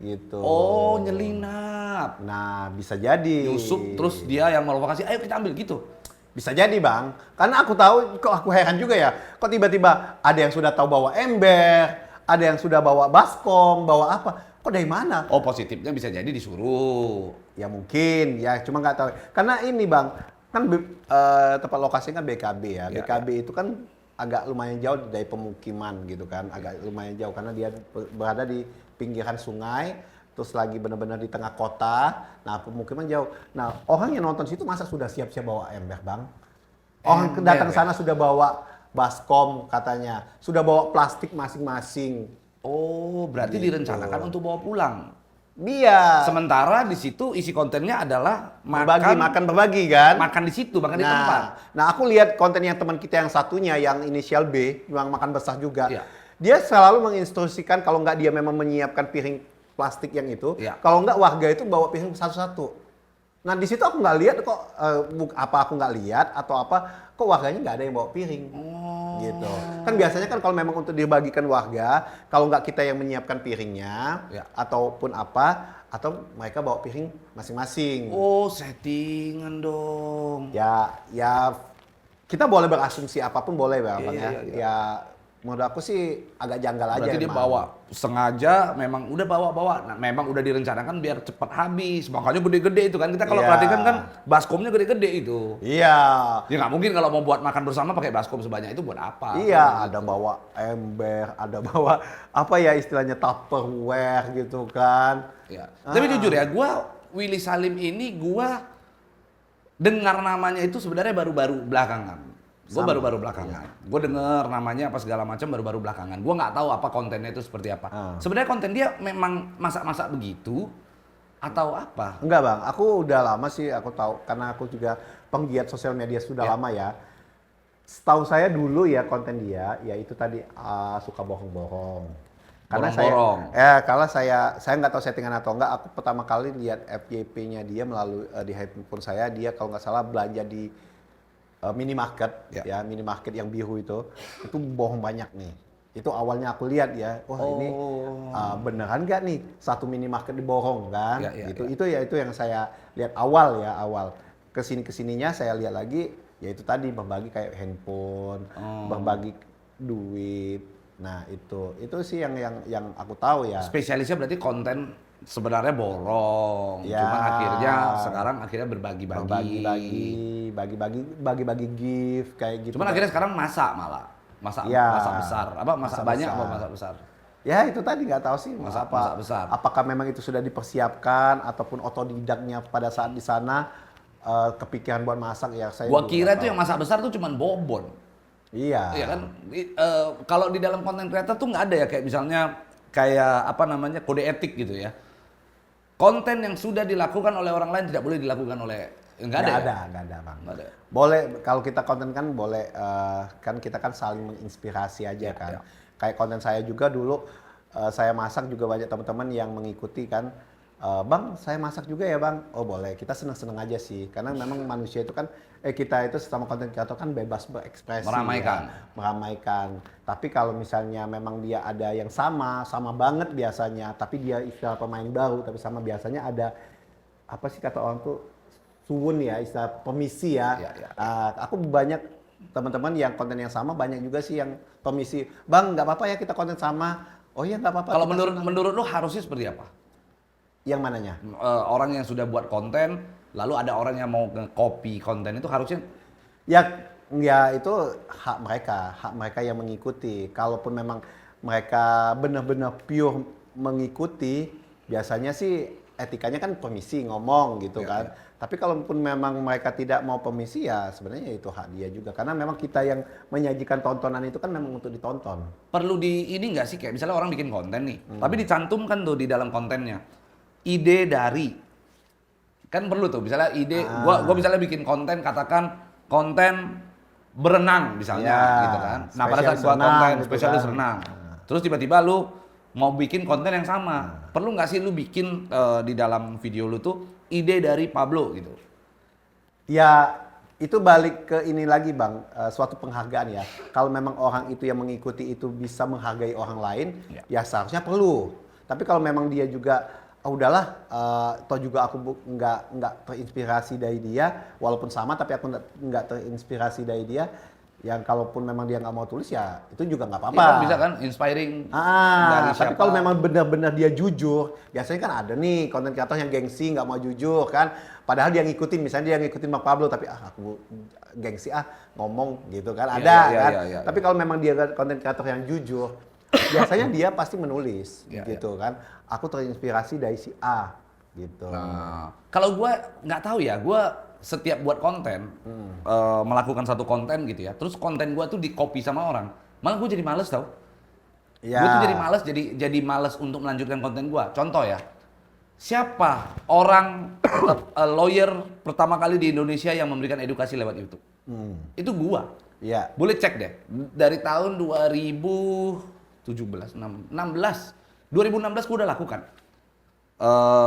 gitu. Oh, nyelinap. Nah bisa jadi. Nyusup terus dia yang melokasi, ayo kita ambil gitu. Bisa jadi bang, karena aku tahu, kok aku heran juga ya, kok tiba-tiba ada yang sudah tahu bawa ember, ada yang sudah bawa baskom, bawa apa, kok dari mana? Oh, positifnya bisa jadi disuruh. Ya mungkin, ya cuma nggak tahu. Karena ini bang, kan tempat lokasinya kan BKB ya. Ya, BKB itu kan agak lumayan jauh dari pemukiman gitu kan. Agak lumayan jauh karena dia berada di pinggiran sungai, terus lagi benar-benar di tengah kota. Nah pemukiman jauh. Nah orang yang nonton situ masa sudah siap-siap bawa ember bang? Orang Ember, datang ya? sana sudah bawa baskom katanya. Sudah bawa plastik masing-masing. Oh, berarti Gitu. direncanakan untuk bawa pulang. Dia Sementara di situ isi kontennya adalah berbagi kan. makan di situ, makan di tempat. Nah, aku lihat konten yang teman kita yang satunya yang inisial B, yang makan besar juga. Iya. Dia selalu menginstruksikan kalau nggak dia memang menyiapkan piring plastik yang itu, Iya. kalau nggak warga itu bawa piring satu-satu. Nah di situ aku nggak lihat kok apa aku nggak lihat atau apa kok warganya nggak ada yang bawa piring gitu kan biasanya kan kalau memang untuk dibagikan warga kalau nggak kita yang menyiapkan piringnya Ya. ataupun apa atau mereka bawa piring masing-masing Oh, settingan dong. ya kita boleh berasumsi apapun boleh Bang Iya, ya iya. ya menurut aku sih agak janggal aja Berarti dia emang. bawa sengaja, memang udah bawa-bawa. Nah, memang udah direncanakan biar cepat habis. Makanya gede-gede itu kan. Kita kalau Iya. perhatikan kan baskomnya gede-gede itu. Iya. Ya nggak mungkin kalau mau buat makan bersama pakai baskom sebanyak itu buat apa? Iya, ada bawa ember, ada bawa apa ya istilahnya Tupperware gitu kan. Ya. Tapi jujur ya, Willy Salim ini dengar namanya itu sebenarnya baru-baru belakangan. Gue Sama. baru-baru belakangan. Gue dengar namanya apa segala macam baru-baru belakangan. Gue nggak tahu apa kontennya itu seperti apa. Sebenarnya konten dia memang masak-masak begitu atau apa? Enggak Bang, aku udah lama sih aku tahu karena aku juga penggiat sosial media sudah Ya. lama ya. Setahu saya dulu ya konten dia ya itu tadi suka bohong-bohong. Karena Borong-borong. kalau saya nggak tahu settingan atau enggak, aku pertama kali lihat FYP-nya dia melalui di handphone saya dia kalau nggak salah belanja di minimarket Ya. minimarket yang biru itu bohong banyak nih. Itu awalnya aku lihat ya, wah ini beneran nggak nih satu minimarket diborong kan? Ya, ya, gitu. ya. Itu yang saya lihat awal. Kesininya saya lihat lagi, ya itu tadi berbagi kayak handphone, berbagi duit. Nah itu sih yang aku tahu ya. Spesialisnya berarti konten sebenarnya borong. Ya. Cuman sekarang akhirnya berbagi-bagi. Bagi-bagi gift kayak gitu. Cuman akhirnya sekarang masak Ya. masak besar. Apa masak Masak banyak besar. apa masak besar? Ya itu tadi nggak tahu sih Masak besar. Apakah memang itu sudah dipersiapkan ataupun otodidaknya pada saat di sana kepikiran buat masak ya saya. Gua juga kira nggak itu tahu. yang masak besar tuh cuman bobon. Iya. Iya kan? Kalau di dalam konten creator tuh nggak ada ya kayak misalnya kayak apa namanya kode etik gitu ya. Konten yang sudah dilakukan oleh orang lain tidak boleh dilakukan oleh nggak ada. Nggak ada bang. Nggak ada. Boleh kalau kita konten kan boleh kan kita kan saling menginspirasi aja kan. ya. Kayak konten saya juga dulu saya masak juga banyak teman-teman yang mengikuti kan. Bang, saya masak juga ya bang. Oh boleh, kita seneng-seneng aja sih. Karena memang manusia itu kan, kita itu sesama konten kreator kan bebas berekspresi. Meramaikan. Ya, meramaikan. Tapi kalau misalnya memang dia ada yang sama banget biasanya. Tapi dia istilah pemain baru, tapi sama biasanya ada, apa sih kata orang tuh, suwun ya, istilah pemisi ya. Ya, ya. Aku banyak teman-teman yang konten yang sama, banyak juga sih yang pemisi. Bang, nggak apa-apa ya kita konten sama. Oh iya nggak apa-apa. Kalau kita senang." menurut lu harusnya seperti apa? Yang mananya? Orang yang sudah buat konten, lalu ada orang yang mau nge-copy konten itu harusnya Ya itu hak mereka yang mengikuti. Kalaupun memang mereka benar-benar pure mengikuti, biasanya sih etikanya kan permisi ngomong gitu Ya, kan. ya. Tapi kalaupun memang mereka tidak mau permisi ya sebenarnya itu hak dia juga. Karena memang kita yang menyajikan tontonan itu kan memang untuk ditonton. perlu di ini nggak sih kayak misalnya orang bikin konten nih, tapi dicantumkan tuh di dalam kontennya ide dari kan perlu tuh misalnya ide gua misalnya bikin konten katakan konten berenang misalnya Ya, gitu kan. Nah pada saat spesialis gua renang konten gitu spesialis kan. renang, terus tiba-tiba lu mau bikin konten yang sama, perlu nggak sih lu bikin di dalam video lu tuh ide dari Pablo gitu? Ya itu balik ke ini lagi bang, suatu penghargaan ya. Kalau memang orang itu yang mengikuti itu bisa menghargai orang lain, ya seharusnya perlu. Tapi kalau memang dia juga, udahlah, toh juga aku nggak terinspirasi dari dia, walaupun sama tapi aku nggak terinspirasi dari dia. Yang kalaupun memang dia nggak mau tulis ya itu juga nggak apa-apa. Ya kan bisa kan inspiring dari Tapi siapa? kalau memang benar-benar dia jujur, biasanya kan ada nih konten kreator yang gengsi nggak mau jujur kan, padahal dia ngikutin, misalnya dia ngikutin Bang Pablo tapi aku gengsi ngomong gitu kan, ada Iya, kan. iya. Tapi kalau memang dia konten kreator yang jujur, biasanya dia pasti menulis Iya, gitu kan. Aku terinspirasi dari si A gitu. Nah, kalau gue nggak tahu ya, gue setiap buat konten, melakukan satu konten gitu ya, terus konten gue tuh di copy sama orang, malah gue jadi males tau. Ya. Gue tuh jadi males untuk melanjutkan konten gue. Contoh ya, siapa orang lawyer pertama kali di Indonesia yang memberikan edukasi lewat YouTube? Itu gua. Iya. Boleh cek deh. Dari tahun 2016 gua udah lakukan.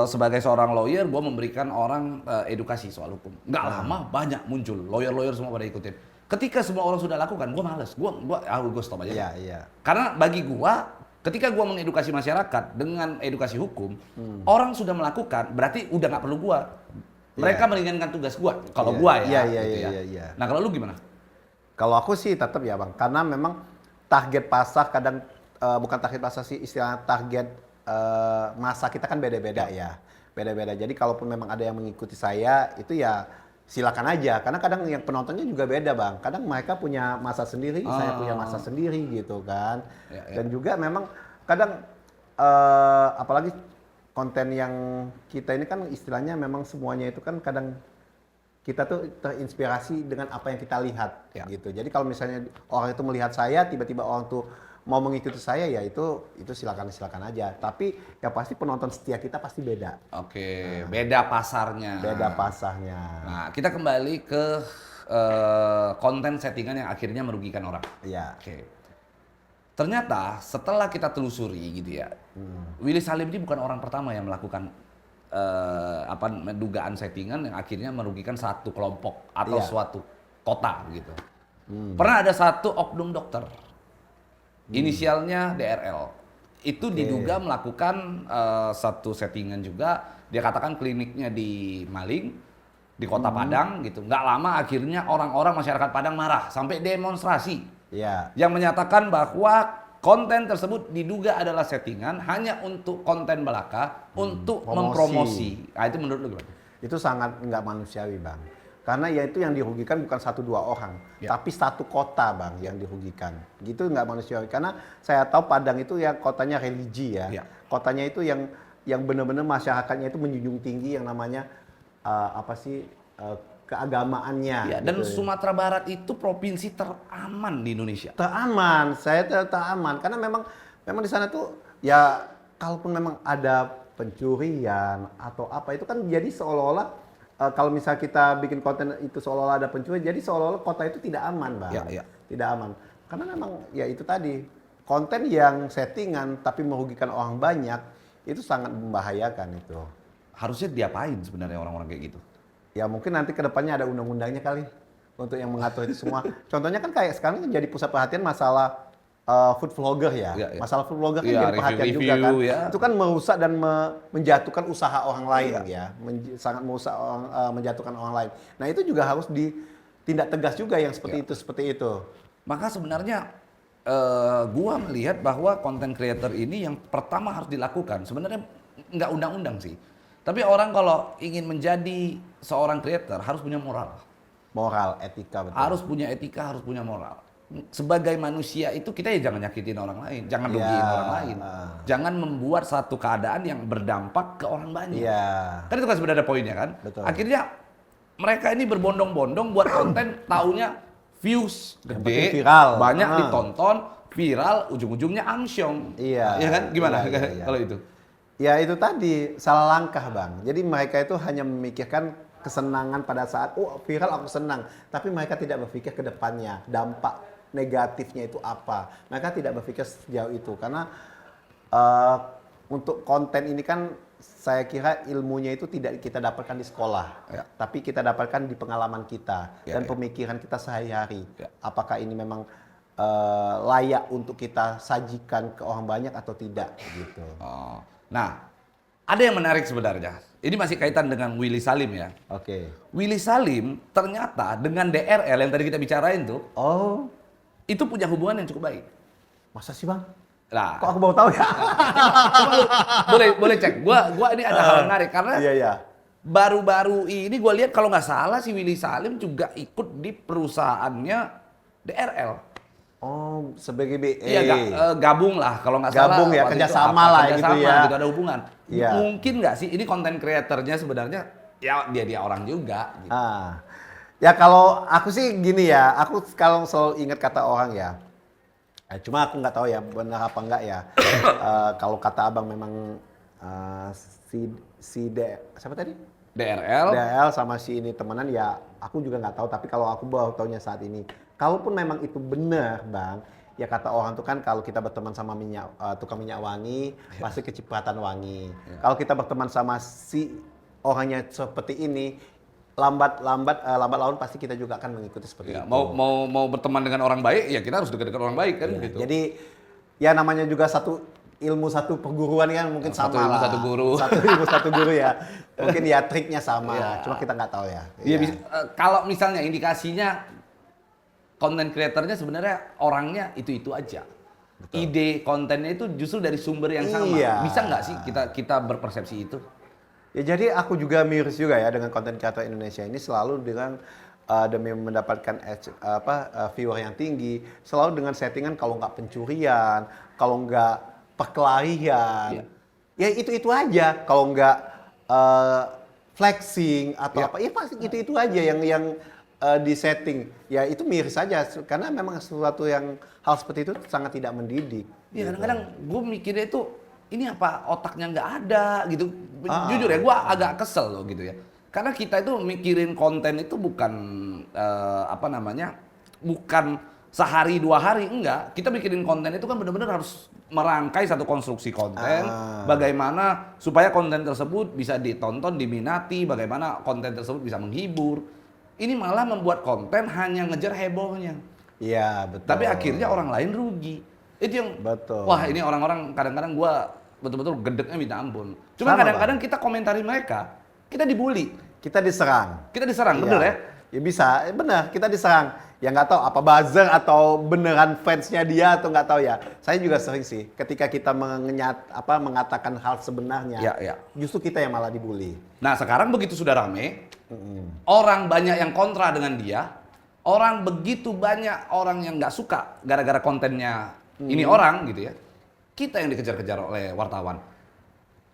Sebagai seorang lawyer, gua memberikan orang edukasi soal hukum. Nggak lama banyak muncul lawyer-lawyer semua pada ikutin. Ketika semua orang sudah lakukan, gua males. Gua stop aja. Iya, iya. Karena bagi gua, ketika gua mengedukasi masyarakat dengan edukasi hukum, orang sudah melakukan, berarti udah nggak perlu gua. Mereka meringankan tugas gua. Kalau gua ya. Iya. Nah kalau lu gimana? Kalau aku sih tetap ya Bang, karena memang target pasar kadang bukan target pasar sih, istilah target masa kita kan beda-beda ya. Beda-beda. Jadi kalaupun memang ada yang mengikuti saya, itu ya silakan aja. Karena kadang yang penontonnya juga beda Bang. Kadang mereka punya masa sendiri, saya punya masa sendiri gitu kan. Dan juga memang kadang apalagi konten yang kita ini kan istilahnya memang semuanya itu kan kadang kita tuh terinspirasi dengan apa yang kita lihat gitu. Jadi kalau misalnya orang itu melihat saya, tiba-tiba orang tuh mau mengikuti saya, ya itu silakan aja. Tapi ya pasti penonton setia kita pasti beda. Oke, beda pasarnya. Beda pasarnya. Nah, kita kembali ke konten settingan yang akhirnya merugikan orang. Iya. Oke. Ternyata setelah kita telusuri gitu ya, Willy Salim ini bukan orang pertama yang melakukan dugaan settingan yang akhirnya merugikan satu kelompok atau suatu kota gitu. Pernah ada satu oknum dokter, inisialnya DRL, itu diduga melakukan satu settingan juga. Dia katakan kliniknya di maling di kota Padang gitu. Nggak lama akhirnya orang-orang masyarakat Padang marah sampai demonstrasi. Iya. Yang menyatakan bahwa konten tersebut diduga adalah settingan hanya untuk konten belaka, untuk mempromosi. Nah, itu menurut lu gimana? Itu sangat nggak manusiawi Bang. Karena ya itu yang dirugikan bukan 1-2 orang, tapi satu kota Bang yang dirugikan. Gitu nggak manusiawi. Karena saya tahu Padang itu ya kotanya religi ya. Kotanya itu yang benar-benar masyarakatnya itu menjunjung tinggi yang namanya keagamaannya. Dan gitu. Sumatera Barat itu provinsi teraman di Indonesia. Teraman, saya teraman karena memang di sana tuh ya kalaupun memang ada pencurian atau apa itu kan jadi seolah-olah kalau misal kita bikin konten itu seolah-olah ada pencurian, jadi seolah-olah kota itu tidak aman Bang. Tidak aman. Karena memang ya itu tadi konten yang settingan tapi merugikan orang banyak itu sangat membahayakan itu. Harusnya diapain sebenarnya orang-orang kayak gitu? Ya mungkin nanti kedepannya ada undang-undangnya kali untuk yang mengatur itu semua. Contohnya kan kayak sekarang jadi pusat perhatian masalah food vlogger ya. Masalah food vlogger kan jadi perhatian juga kan. Itu kan merusak dan menjatuhkan usaha orang lain ya. Sangat merusak menjatuhkan orang lain. Nah itu juga harus ditindak tegas juga yang seperti itu. Maka sebenarnya gua melihat bahwa content creator ini yang pertama harus dilakukan sebenarnya nggak undang-undang sih. Tapi orang kalau ingin menjadi seorang creator harus punya moral. Moral, etika betul. Harus punya etika, harus punya moral. Sebagai manusia itu kita ya jangan nyakitin orang lain, jangan rugiin orang lain. Jangan membuat satu keadaan yang berdampak ke orang banyak. Kan itu kan sebenarnya poinnya kan. Betul. Akhirnya mereka ini berbondong-bondong buat konten, taunya views gede, viral, banyak ditonton, viral, ujung-ujungnya amsyong. Iya. Ya kan? Gimana Iya. kalau itu? Ya itu tadi salah langkah Bang. Jadi mereka itu hanya memikirkan kesenangan pada saat viral aku senang, tapi mereka tidak berpikir ke depannya dampak negatifnya itu apa. Mereka tidak berpikir sejauh itu karena untuk konten ini kan saya kira ilmunya itu tidak kita dapatkan di sekolah, tapi kita dapatkan di pengalaman kita dan pemikiran kita sehari-hari. Apakah ini memang layak untuk kita sajikan ke orang banyak atau tidak gitu. Nah, ada yang menarik sebenarnya. Ini masih kaitan dengan Willy Salim ya. Oke. Willy Salim ternyata dengan DRL yang tadi kita bicarain tuh, itu punya hubungan yang cukup baik. Masa sih Bang? Nah, Kok aku baru tahu ya? boleh cek. Gua ini ada hal menarik karena Iya. baru-baru ini gua lihat kalau nggak salah si Willy Salim juga ikut di perusahaannya DRL. Oh, sebagai BE. Iya, gabung lah kalau nggak salah. Gabung ya, waktu itu kerjasama apa, lah gitu kerjasama ya. gitu, ada hubungan. Iya. Mungkin nggak sih ini konten kreatornya sebenarnya ya dia orang juga. Gitu. Ya kalau aku sih gini ya, aku kalau selalu ingat kata orang ya. Cuma aku nggak tahu ya benar apa enggak ya. Kalau kata abang memang si siapa tadi? DRL. DL sama si ini temenan ya aku juga nggak tahu, tapi kalau aku baru taunya saat ini. Kalaupun memang itu benar, Bang, ya kata orang tuh kan kalau kita berteman sama tukang minyak wangi pasti kecipratan wangi. Kalau kita berteman sama si orangnya seperti ini, lambat laun pasti kita juga akan mengikuti seperti Ya, itu. mau berteman dengan orang baik ya kita harus dekat dengan orang baik kan gitu. Jadi ya namanya juga satu ilmu satu perguruan kan mungkin Satu sama ilmu, lah. satu guru. Satu ilmu satu guru ya. Mungkin ya triknya sama, Iya. cuma kita nggak tahu ya. Iya, Iya. kalau misalnya indikasinya konten kreatornya sebenarnya orangnya itu aja. Ide kontennya itu justru dari sumber yang sama. Iya. Bisa nggak sih kita berpersepsi itu? Ya jadi aku juga miris juga ya dengan konten kreator Indonesia ini selalu dengan demi mendapatkan viewer yang tinggi, selalu dengan settingan kalau nggak pencurian, kalau nggak perkelahian, ya itu aja. Kalau nggak flexing atau apa, ya pasti itu aja yang di setting. Ya itu miris saja karena memang sesuatu yang hal seperti itu sangat tidak mendidik. Iya, kadang-kadang gue mikirnya itu ini apa otaknya nggak ada gitu. Jujur ya, gue agak kesel loh gitu ya. Karena kita itu mikirin konten itu bukan bukan sehari 2 hari, enggak. Kita mikirin konten itu kan benar-benar harus merangkai satu konstruksi konten, bagaimana supaya konten tersebut bisa ditonton, diminati, bagaimana konten tersebut bisa menghibur. Ini malah membuat konten hanya ngejar hebohnya. Iya, betul. Tapi akhirnya orang lain rugi. Itu yang Betul. wah ini orang-orang kadang-kadang gua betul-betul gedeknya minta ampun. Cuma Sama, kadang-kadang kita komentari mereka, kita dibully, Kita diserang. kita diserang, Iya. bener ya? Ya bisa, benar kita diserang. Ya nggak tahu apa buzzer atau beneran fansnya dia atau nggak tahu ya. Saya juga sering sih ketika kita mengatakan hal sebenarnya, Ya, ya. justru kita yang malah dibully. Nah sekarang begitu sudah rame, orang banyak yang kontra dengan dia, orang begitu banyak orang yang nggak suka gara-gara kontennya ini orang gitu ya. Kita yang dikejar-kejar oleh wartawan.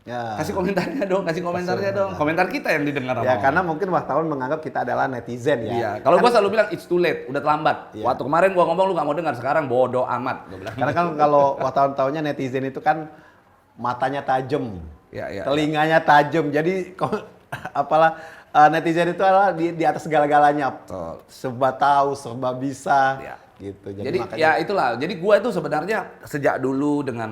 Ya. Kasih komentarnya dong, kasih komentarnya dong. Komentar kita yang didengar sama Ya orang. karena mungkin wartawan menganggap kita adalah netizen ya. Iya, kalau gua selalu bilang it's too late, udah terlambat. Iya. Waktu kemarin gua ngomong lu nggak mau dengar, sekarang bodoh amat gua bilang. Karena kan kalau wartawan tahunya netizen itu kan matanya tajam, Ya, ya, telinganya tajam. Jadi netizen itu adalah di atas segala-galanya. Betul. Serba tahu, serba bisa, Ya. gitu. Jadi makanya- ya itulah. Jadi gua itu sebenarnya sejak dulu dengan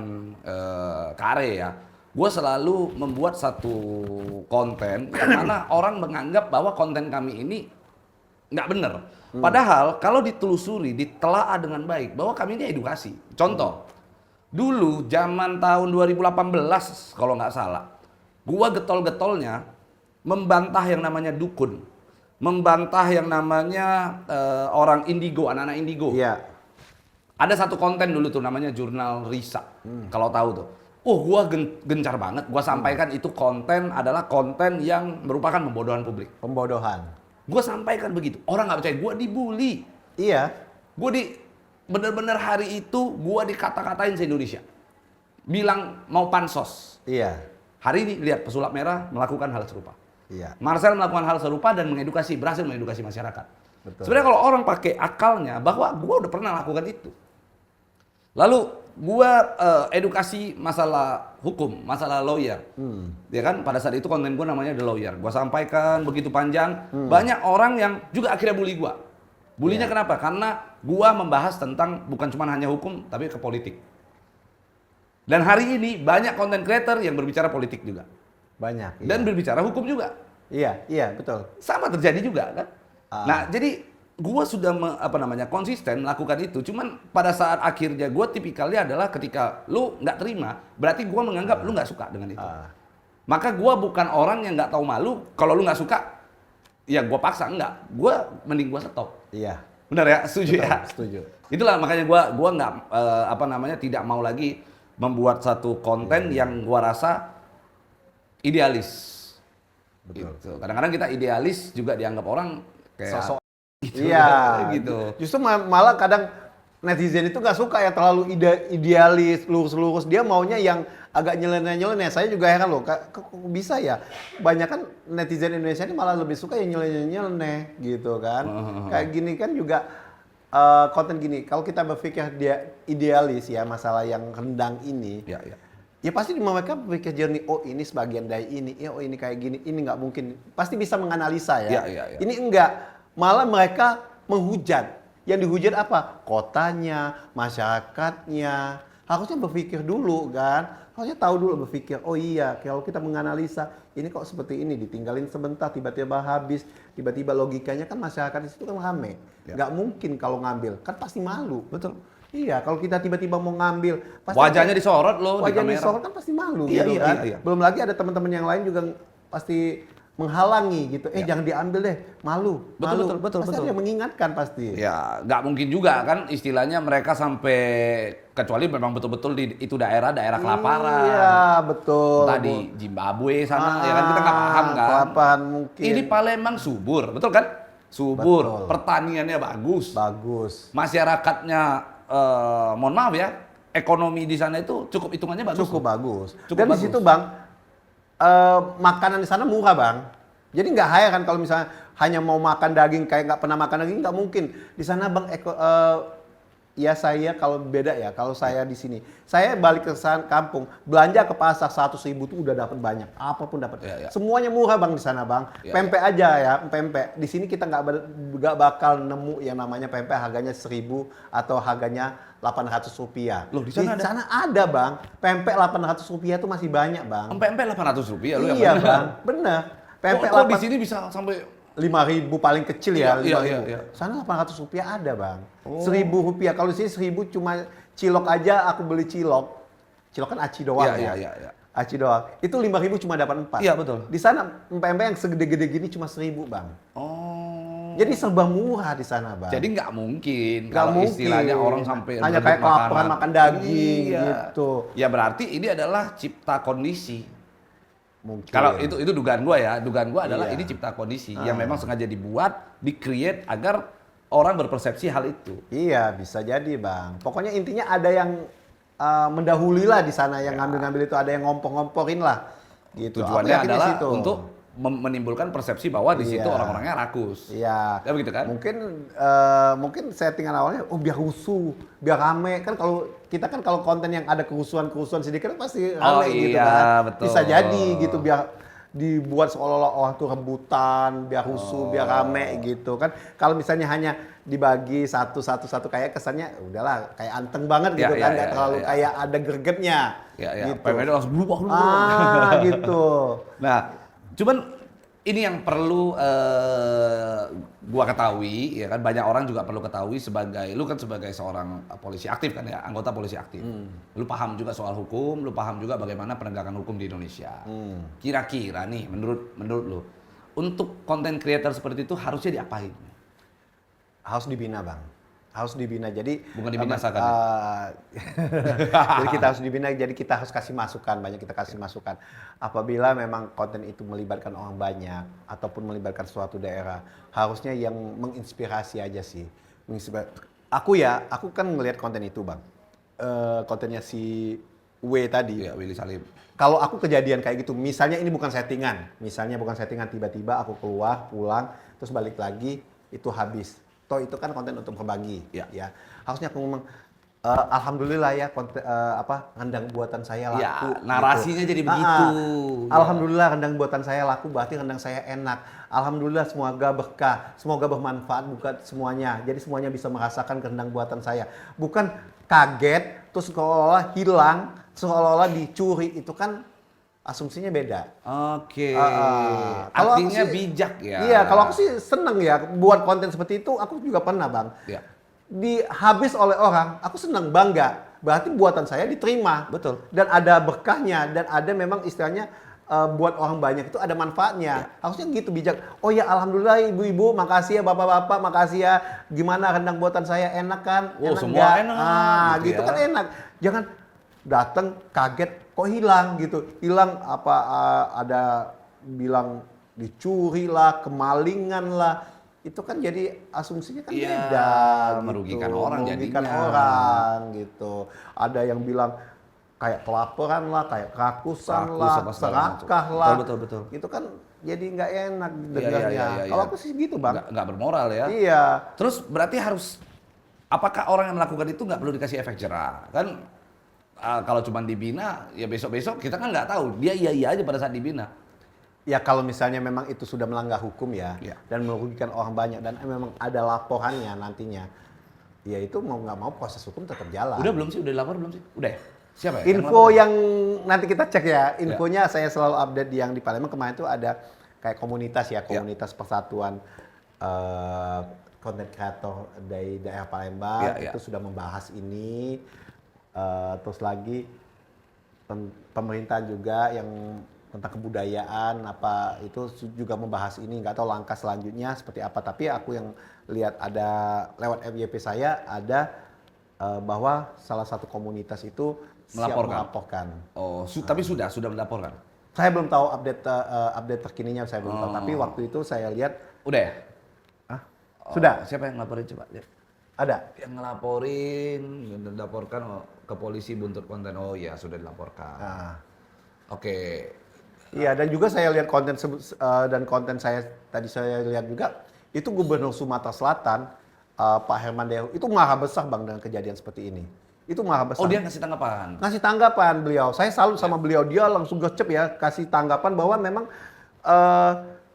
Kare ya, gua selalu membuat satu konten yang mana orang menganggap bahwa konten kami ini nggak bener. Padahal kalau ditelusuri, ditelaah dengan baik bahwa kami ini edukasi. Contoh, dulu zaman tahun 2018 kalau nggak salah, gua getol-getolnya membantah yang namanya dukun, membantah yang namanya orang indigo, anak-anak indigo. Iya. Ada satu konten dulu tuh namanya Jurnal Risa, kalau tahu tuh. Gua gencar banget, gua sampaikan itu konten adalah konten yang merupakan pembodohan publik. Pembodohan. Gua sampaikan begitu, orang nggak percaya, gua dibully. Iya. Bener-bener hari itu gua dikata-katain se-Indonesia. Bilang mau pansos. Iya. Hari ini lihat pesulap merah melakukan hal serupa. Iya. Marcel melakukan hal serupa dan berhasil mengedukasi masyarakat. Betul. Sebenarnya kalau orang pakai akalnya bahwa gua udah pernah lakukan itu. Lalu gua edukasi masalah hukum, masalah lawyer. Ya kan pada saat itu konten gua namanya The Lawyer. Gua sampaikan begitu panjang, banyak orang yang juga akhirnya bully gua. Bulinya kenapa? Karena gua membahas tentang bukan cuma hanya hukum tapi ke politik. Dan hari ini banyak konten creator yang berbicara politik juga. Banyak. Iya. Dan berbicara hukum juga. Iya, betul. Sama terjadi juga kan. Nah, jadi gua sudah konsisten melakukan itu. Cuman pada saat akhirnya gua tipikalnya adalah ketika lu nggak terima, berarti gua menganggap lu nggak suka dengan itu. Maka gua bukan orang yang nggak tahu malu. Kalau lu nggak suka, ya gua paksa enggak. Mending gua stop. Iya. Benar ya? Setuju ya? Setuju. Itulah makanya gua nggak tidak mau lagi membuat satu konten yang gua rasa idealis. Betul. Gitu. Kadang-kadang kita idealis juga dianggap orang kayak Sosok. gitu. Iya. Gitu. Justru malah kadang netizen itu nggak suka yang terlalu idealis, lurus-lurus. Dia maunya yang agak nyeleneh-nyeleneh. Saya juga heran loh, kok bisa ya? Banyak kan netizen Indonesia ini malah lebih suka yang nyeleneh-nyeleneh gitu kan. Kayak gini kan juga konten gini. Kalau kita berpikir dia idealis ya masalah yang rendang ini. Ya, ya. Ya pasti mereka berpikir jernih, oh ini sebagian dari ini, oh ini kayak gini, ini nggak mungkin. Pasti bisa menganalisa ya. Iya. Ini enggak, malah mereka menghujat. Yang dihujat apa? Kotanya, masyarakatnya. Harusnya berpikir dulu kan. Harusnya tahu dulu berpikir, oh iya kalau kita menganalisa, ini kok seperti ini, ditinggalin sebentar, tiba-tiba habis, tiba-tiba logikanya kan masyarakat di situ kan rame. Ya. Nggak mungkin kalau ngambil, kan pasti malu. Betul. Iya, kalau kita tiba-tiba mau ngambil, pasti Wajahnya disorot loh di wajahnya kamera. disorot kan pasti malu Iya, gitu iya, kan. iya. Belum lagi ada teman-teman yang lain juga pasti menghalangi gitu. Jangan diambil deh, malu. Betul, malu. betul. Pasti ada yang mengingatkan pasti. Ya, nggak mungkin juga kan istilahnya mereka sampai kecuali memang betul-betul di itu daerah kelaparan. Iya, betul. Entah di Zimbabwe sana ya kan kita nggak paham kan. Kelaparan mungkin. Ini Palembang subur, betul kan? Subur, Betul. pertaniannya bagus. Bagus. Masyarakatnya mohon maaf ya, ekonomi di sana itu cukup hitungannya bagus. Cukup bagus. Cukup Dan bagus. di situ Bang, makanan di sana murah Bang. Jadi nggak haya kan kalau misalnya hanya mau makan daging kayak nggak pernah makan daging, nggak mungkin. Di sana Bang, ya saya kalau beda ya, kalau saya di sini, saya balik ke sana kampung, belanja ke pasar 100.000 tuh udah dapat banyak, apapun dapat. Iya. Semuanya murah Bang di sana Bang. Iya, Pempek aja ya, pempek. Di sini kita nggak bakal nemu yang namanya pempek harganya 1.000 atau harganya 800 rupiah. Loh, di sana ada? ada Bang, pempek 800 rupiah tuh masih banyak Bang. Empek-empek 800 rupiah lu yang Iya bener. Bang, bener. Pempek Kok di sini bisa sampai 5.000 paling kecil ya, Iya, 5.000. iya. Sana 800 rupiah ada Bang. Oh. 1.000 rupiah. Kalau di sini 1.000 cuma cilok aja aku beli cilok. Cilok kan aci doang ya. Iya. Aci doang. Itu 5.000 cuma dapat 4. Iya, betul. Di sana pempek yang segede-gede gini cuma 1.000 Bang. Oh. Jadi serba murah di sana Bang. Jadi nggak mungkin Nggak kalau mungkin. istilahnya orang sampai Hanya berebut kayak kelaparan makanan. makan daging Iya. gitu. Ya berarti ini adalah cipta kondisi. Mungkin. Kalau itu dugaan gua ya, dugaan gua adalah Iya. ini cipta kondisi yang memang sengaja dibuat, di-create agar orang berpersepsi hal itu. Iya, bisa jadi Bang. Pokoknya intinya ada yang mendahului lah di sana, yang ngambil-ngambil itu, ada yang ngompor-ngomporin lah. Gitu. Aku Tujuannya yakin di adalah situ. untuk menimbulkan persepsi bahwa di situ Iya. orang-orangnya rakus. Iya. Ya begitu kan? Mungkin settingan awalnya, oh biar rusuh, biar rame. Kan kalau kita kan kalau konten yang ada kerusuhan sedikit kan pasti Oh rame gitu iya, kan. betul. Bisa jadi gitu, biar dibuat seolah-olah orang tuh rebutan, biar rusuh, biar rame gitu kan. Kalau misalnya hanya dibagi satu kayak kesannya udahlah kayak anteng banget gitu Iya, kan, iya, nggak iya, terlalu iya. kayak ada gregetnya. Ya, gitu. PMD langsung berubah. Gitu. Nah, cuman ini yang perlu gua ketahui, ya kan banyak orang juga perlu ketahui lu kan sebagai seorang polisi aktif kan ya, anggota polisi aktif. Lu paham juga soal hukum, lu paham juga bagaimana penegakan hukum di Indonesia. Kira-kira nih, menurut lu, untuk konten creator seperti itu harusnya diapain? Harus dibina Bang, harus dibina. Jadi Bukan dibinasakan, jadi kita harus dibina. Jadi kita harus kasih masukan, banyak kita kasih masukan. Apabila memang konten itu melibatkan orang banyak ataupun melibatkan suatu daerah, harusnya yang menginspirasi aja sih. Aku kan ngelihat konten itu Bang, kontennya si W tadi. Ya, Willy Salim. Kalau aku kejadian kayak gitu, misalnya ini bukan settingan, tiba-tiba aku keluar, pulang, terus balik lagi, itu habis. Toh itu kan konten untuk berbagi, ya. Harusnya aku ngomong, alhamdulillah ya, rendang buatan saya laku. Ya, narasinya gitu. jadi begitu. Alhamdulillah rendang buatan saya laku, berarti rendang saya enak. Alhamdulillah semoga berkah, semoga bermanfaat bukan semuanya. Jadi semuanya bisa merasakan rendang buatan saya. Bukan kaget, terus seolah-olah hilang, seolah-olah dicuri, itu kan asumsinya beda. Oke. Kalau aku Artinya sih- bijak ya. Iya, kalau aku sih seneng ya buat konten seperti itu. Aku juga pernah Bang. Ya. Dihabis oleh orang, aku seneng, bangga. Berarti buatan saya diterima. Betul. Dan ada berkahnya, dan ada memang istilahnya buat orang banyak itu ada manfaatnya. Harusnya gitu bijak. Oh ya alhamdulillah ibu-ibu, makasih ya bapak-bapak, makasih ya. Gimana rendang buatan saya enak kan? Oh, semua nggak? enak, gitu Gitu ya. kan enak. Jangan datang kaget kok hilang gitu. Hilang ada bilang dicuri lah, kemalingan lah. Itu kan jadi asumsinya kan Iya, beda. merugikan gitu. orang Merugikan jadinya. orang gitu. Ada yang bilang kayak kelaparan lah, kayak kerakusan Rakus lah, apa segala serakah macam. lah. Betul. Itu kan jadi nggak enak Iya, dengarnya. iya. Kalau aku sih gitu Bang. Nggak bermoral ya. Iya. Terus berarti apakah orang yang melakukan itu nggak perlu dikasih efek jerah? Kan kalau cuma dibina, ya besok-besok kita kan nggak tahu. Dia iya aja pada saat dibina. Ya kalau misalnya memang itu sudah melanggar hukum ya, Ya. dan merugikan orang banyak dan memang ada laporannya nantinya, ya itu mau nggak mau proses hukum tetap jalan. Udah belum sih? Udah dilapor belum sih? Udah ya? Siapa ya? Info lapor? yang nanti kita cek ya, infonya saya selalu update yang di Palembang kemarin itu ada kayak komunitas ya, komunitas persatuan content creator dari daerah Palembang Ya. itu sudah membahas ini. Terus lagi pemerintah juga yang tentang kebudayaan apa itu juga membahas ini, nggak tahu langkah selanjutnya seperti apa, tapi aku yang lihat ada lewat FYP saya ada bahwa salah satu komunitas itu siap melaporkan. Oh, tapi sudah melaporkan. Saya belum tahu update terkininya, saya belum tahu, tapi waktu itu saya lihat Udah ya? sudah Siapa yang ngelaporin coba? Lihat. ada. Yang ngelaporin, dilaporkan ke polisi buntut konten. Oh iya, sudah dilaporkan. Nah, Oke. iya, dan juga saya lihat konten saya tadi saya lihat juga itu Gubernur Sumatera Selatan Pak Herman Deru itu marah besar Bang dengan kejadian seperti ini. Itu marah besar. Oh, dia ngasih tanggapan. Ngasih tanggapan beliau. Saya salut sama beliau, dia langsung gercep ya kasih tanggapan bahwa memang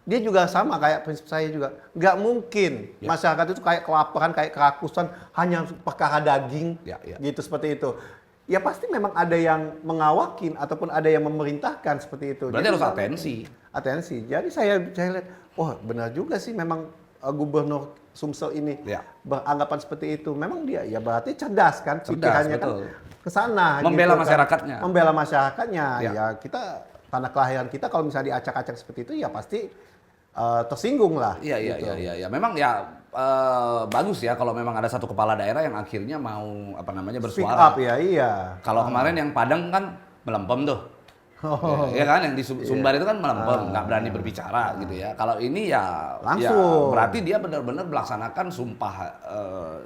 dia juga sama kayak prinsip saya juga. Nggak mungkin masyarakat itu kayak kelaparan, kayak kerakusan hanya perkara daging gitu seperti itu. Ya pasti memang ada yang mengawakin ataupun ada yang memerintahkan seperti itu. Berarti Jadi, harus atensi. Atensi. Jadi saya lihat, wah benar juga sih memang Gubernur Sumsel ini beranggapan seperti itu. Memang dia ya berarti cerdas kan pikirannya kan ke sana. Membela gitu, masyarakatnya. Kan. Membela masyarakatnya. Ya kita tanah kelahiran kita kalau misalnya diacak-acak seperti itu ya pasti tersinggung lah. Iya. Memang ya bagus ya kalau memang ada satu kepala daerah yang akhirnya mau Speak bersuara. up ya, iya. Kalau kemarin yang Padang kan melempem tuh. Ya kan yang di Sumbar itu kan melempem, nggak berani berbicara gitu ya. Kalau ini ya langsung. Ya, berarti dia benar-benar melaksanakan sumpah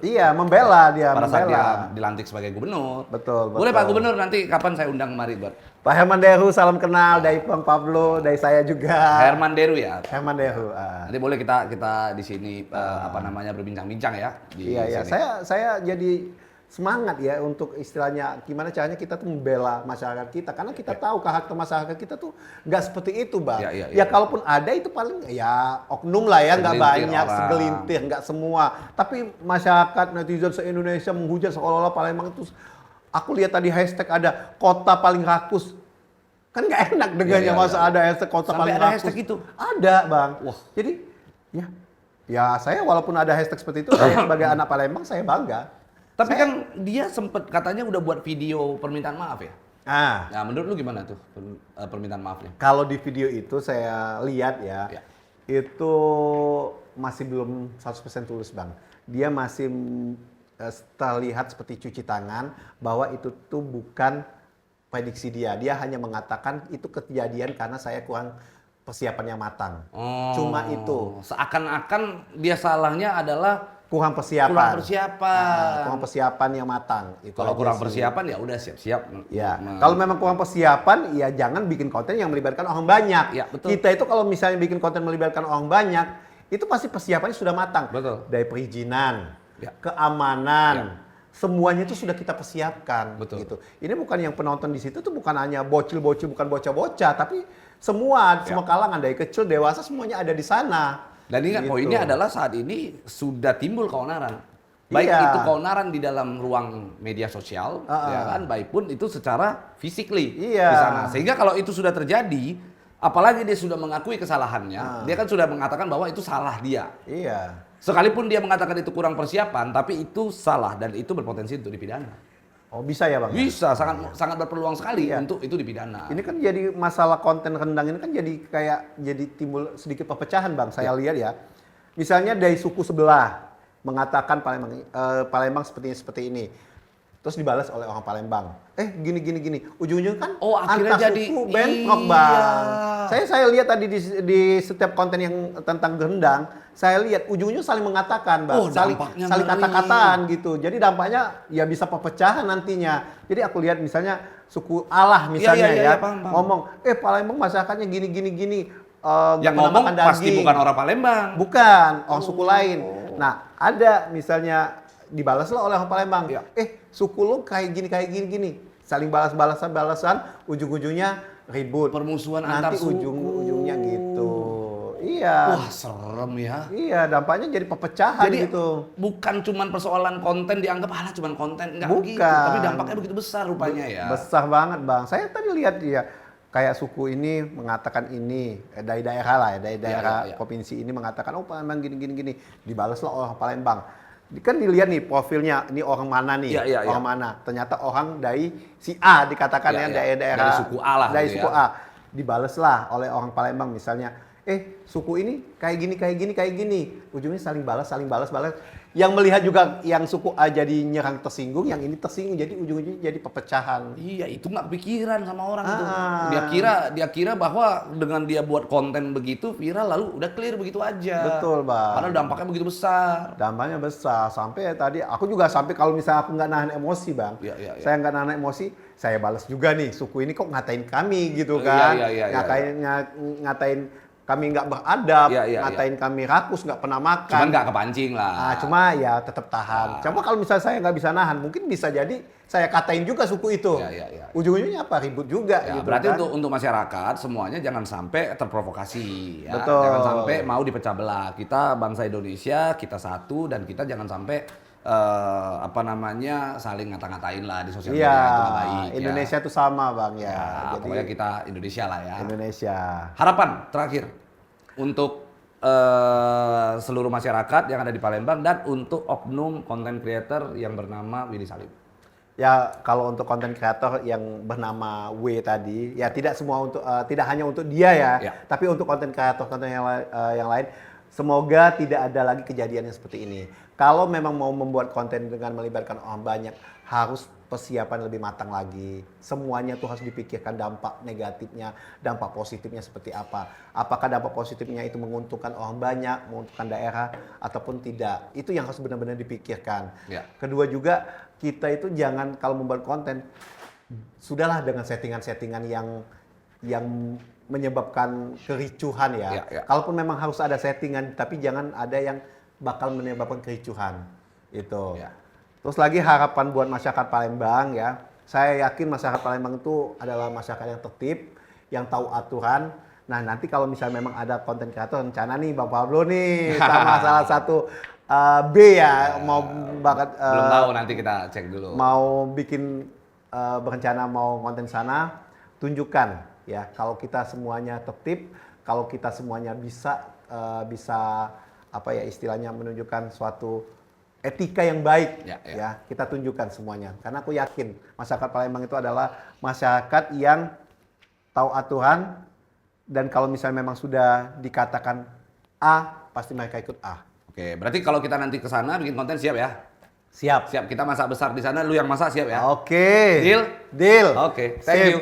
iya, membela dia, pada saat membela. dia dilantik sebagai gubernur. Betul. Boleh Pak Gubernur, nanti kapan saya undang kemari buat Pak Herman Deru, salam kenal dari Bang Pablo, dari saya juga. Herman Deru ya. Herman Deru. Nanti boleh kita di sini berbincang-bincang ya di Iya. sini. Saya jadi semangat ya untuk istilahnya gimana caranya kita tuh membela masyarakat kita karena kita tahu karakter masyarakat kita tuh nggak seperti itu Bang. Ya kalaupun ada itu paling ya oknum lah ya, nggak banyak, segelintir, nggak semua. Tapi masyarakat netizen se-Indonesia menghujat seolah-olah Palembang itu, aku lihat tadi hashtag ada kota paling rakus. Kan nggak enak dengannya masa ada hashtag kota Sampai paling ada rakus. hashtag itu? Ada Bang. Wah. Jadi ya saya walaupun ada hashtag seperti itu, saya sebagai anak Palembang saya bangga. Tapi kan dia sempet katanya udah buat video permintaan maaf ya. Nah, menurut lu gimana tuh permintaan maafnya? Kalau di video itu saya lihat ya, itu masih belum 100% tulus Bang. Dia masih terlihat seperti cuci tangan bahwa itu tuh bukan prediksi dia. Dia hanya mengatakan itu kejadian karena saya kurang persiapan yang matang. Cuma itu. Seakan-akan dia salahnya adalah kurang persiapan. Kurang persiapan yang matang. Kalau kurang persiapan ya udah siap-siap. Ya. Kalau memang kurang persiapan, ya jangan bikin konten yang melibatkan orang banyak. Ya, betul. Kita itu kalau misalnya bikin konten melibatkan orang banyak, itu pasti persiapannya sudah matang. Betul. Dari perizinan, keamanan, semuanya itu sudah kita persiapkan. Betul. Gitu. Ini bukan yang penonton di situ tuh bukan hanya bocil-bocil, bukan bocah-bocah, tapi semua kalangan dari kecil dewasa semuanya ada di sana. Dan ingat poinnya adalah saat ini sudah timbul keonaran. Baik itu keonaran di dalam ruang media sosial, ya kan, baik pun itu secara physically di sana. Sehingga kalau itu sudah terjadi, apalagi dia sudah mengakui kesalahannya, dia kan sudah mengatakan bahwa itu salah dia. Iya. Sekalipun dia mengatakan itu kurang persiapan, tapi itu salah dan itu berpotensi untuk dipidana. Oh bisa ya Bang? Bisa, sangat berpeluang sekali untuk itu dipidana. Ini kan jadi masalah konten rendang ini kan jadi timbul sedikit perpecahan Bang. Saya lihat ya. Misalnya dari suku sebelah mengatakan Palembang seperti ini. Terus dibalas oleh orang Palembang. Gini. Ujung-ujungnya kan akhirnya antar jadi suku bentrok Bang. Saya lihat tadi di setiap konten yang tentang rendang, saya lihat ujungnya saling mengatakan Bang. Saling kata-kataan gitu. Jadi dampaknya ya bisa perpecahan nantinya. Jadi aku lihat misalnya suku Allah misalnya paham. ngomong, Palembang masyarakatnya gini. Yang ngomong pasti bukan orang Palembang. Bukan, orang suku lain. Nah, ada misalnya dibalaslah oleh orang Palembang. Suku lo kayak gini. saling balas-balasan, ujung-ujungnya ribut. Permusuhan Nanti antar suku. ujung-ujungnya gitu. Iya. Wah, serem ya. Iya, dampaknya jadi perpecahan Jadi gitu. bukan cuman persoalan konten dianggap cuman konten, enggak Bukan. gitu. Tapi dampaknya begitu besar rupanya ya. Besar banget, Bang. Saya tadi lihat dia kayak suku ini mengatakan ini dari daerah lah ya, dari daerah iya. provinsi ini mengatakan oh Palembang gini. Dibalaslah orang Palembang. Kan dilihat nih profilnya, ini orang mana nih? Iya, iya. Orang mana? Ternyata orang dari si A dikatakan Iya, ya, iya. daerah Dari suku A lah Dari gitu suku ya. A. Dibalaslah oleh orang Palembang misalnya. Suku ini kayak gini. Ujungnya saling balas. Yang melihat juga yang suku A jadi nyerang tersinggung, yang ini tersinggung. Jadi ujung-ujungnya jadi perpecahan. Iya, itu nggak kepikiran sama orang tuh. Ah. Dia kira bahwa dengan dia buat konten begitu viral lalu udah clear begitu aja. Betul, Bang. Padahal dampaknya begitu besar. Dampaknya besar. Sampai tadi aku juga sampai kalau misalnya aku nggak nahan emosi, Bang. Iya. Saya nggak nahan emosi, saya balas juga nih. Suku ini kok ngatain kami gitu Iya, kan. iya. Ngatain kami nggak beradab, Iya. ngatain kami rakus, nggak pernah makan. Cuman nggak kepancing lah. Cuma ya tetap tahan. Cuma kalau misalnya saya nggak bisa nahan, mungkin bisa jadi saya katain juga suku itu. Iya. Ujung-ujungnya apa? Ribut juga. Ya, gitu berarti kan. untuk masyarakat semuanya jangan sampai terprovokasi. Ya. Betul. Jangan sampai mau dipecah belah. Kita bangsa Indonesia, kita satu dan kita jangan sampai saling ngata-ngatain lah di sosial media Iya, itu nggak baik. Indonesia tuh sama, Bang ya. Ya, Jadi pokoknya kita Indonesia lah ya. Indonesia. Harapan terakhir untuk seluruh masyarakat yang ada di Palembang dan untuk oknum content creator yang bernama Willy Salim. Ya kalau untuk konten kreator yang bernama W tadi, ya tidak hanya untuk dia ya, Ya. tapi untuk konten kreator yang lain, semoga tidak ada lagi kejadian yang seperti ini. Kalau memang mau membuat konten dengan melibatkan orang banyak, harus persiapan lebih matang lagi. Semuanya tuh harus dipikirkan dampak negatifnya, dampak positifnya seperti apa. Apakah dampak positifnya itu menguntungkan orang banyak, menguntungkan daerah, ataupun tidak. Itu yang harus benar-benar dipikirkan. Ya. Kedua juga, kita itu jangan kalau membuat konten, sudahlah dengan settingan-settingan yang menyebabkan kericuhan ya. Ya. Kalaupun memang harus ada settingan, tapi jangan ada yang bakal menyebabkan kericuhan. Itu. Ya. Terus lagi harapan buat masyarakat Palembang ya. Saya yakin masyarakat Palembang itu adalah masyarakat yang tertib, yang tahu aturan. Nah, nanti kalau misalnya memang ada konten kreator rencana nih Bang Pablo nih sama salah satu B ya mau Belum tahu, nanti kita cek dulu. mau bikin berencana mau konten sana, tunjukkan ya kalau kita semuanya tertib, kalau kita semuanya bisa apa ya istilahnya menunjukkan suatu etika yang baik ya kita tunjukkan semuanya, karena aku yakin masyarakat Palembang itu adalah masyarakat yang tahu aturan, dan kalau misalnya memang sudah dikatakan A pasti mereka ikut A. Oke, berarti kalau kita nanti ke sana bikin konten siap ya? Siap. Siap, kita masak besar di sana, lu yang masak siap ya? Oke. Deal? Deal. Oke, thank Sip. you.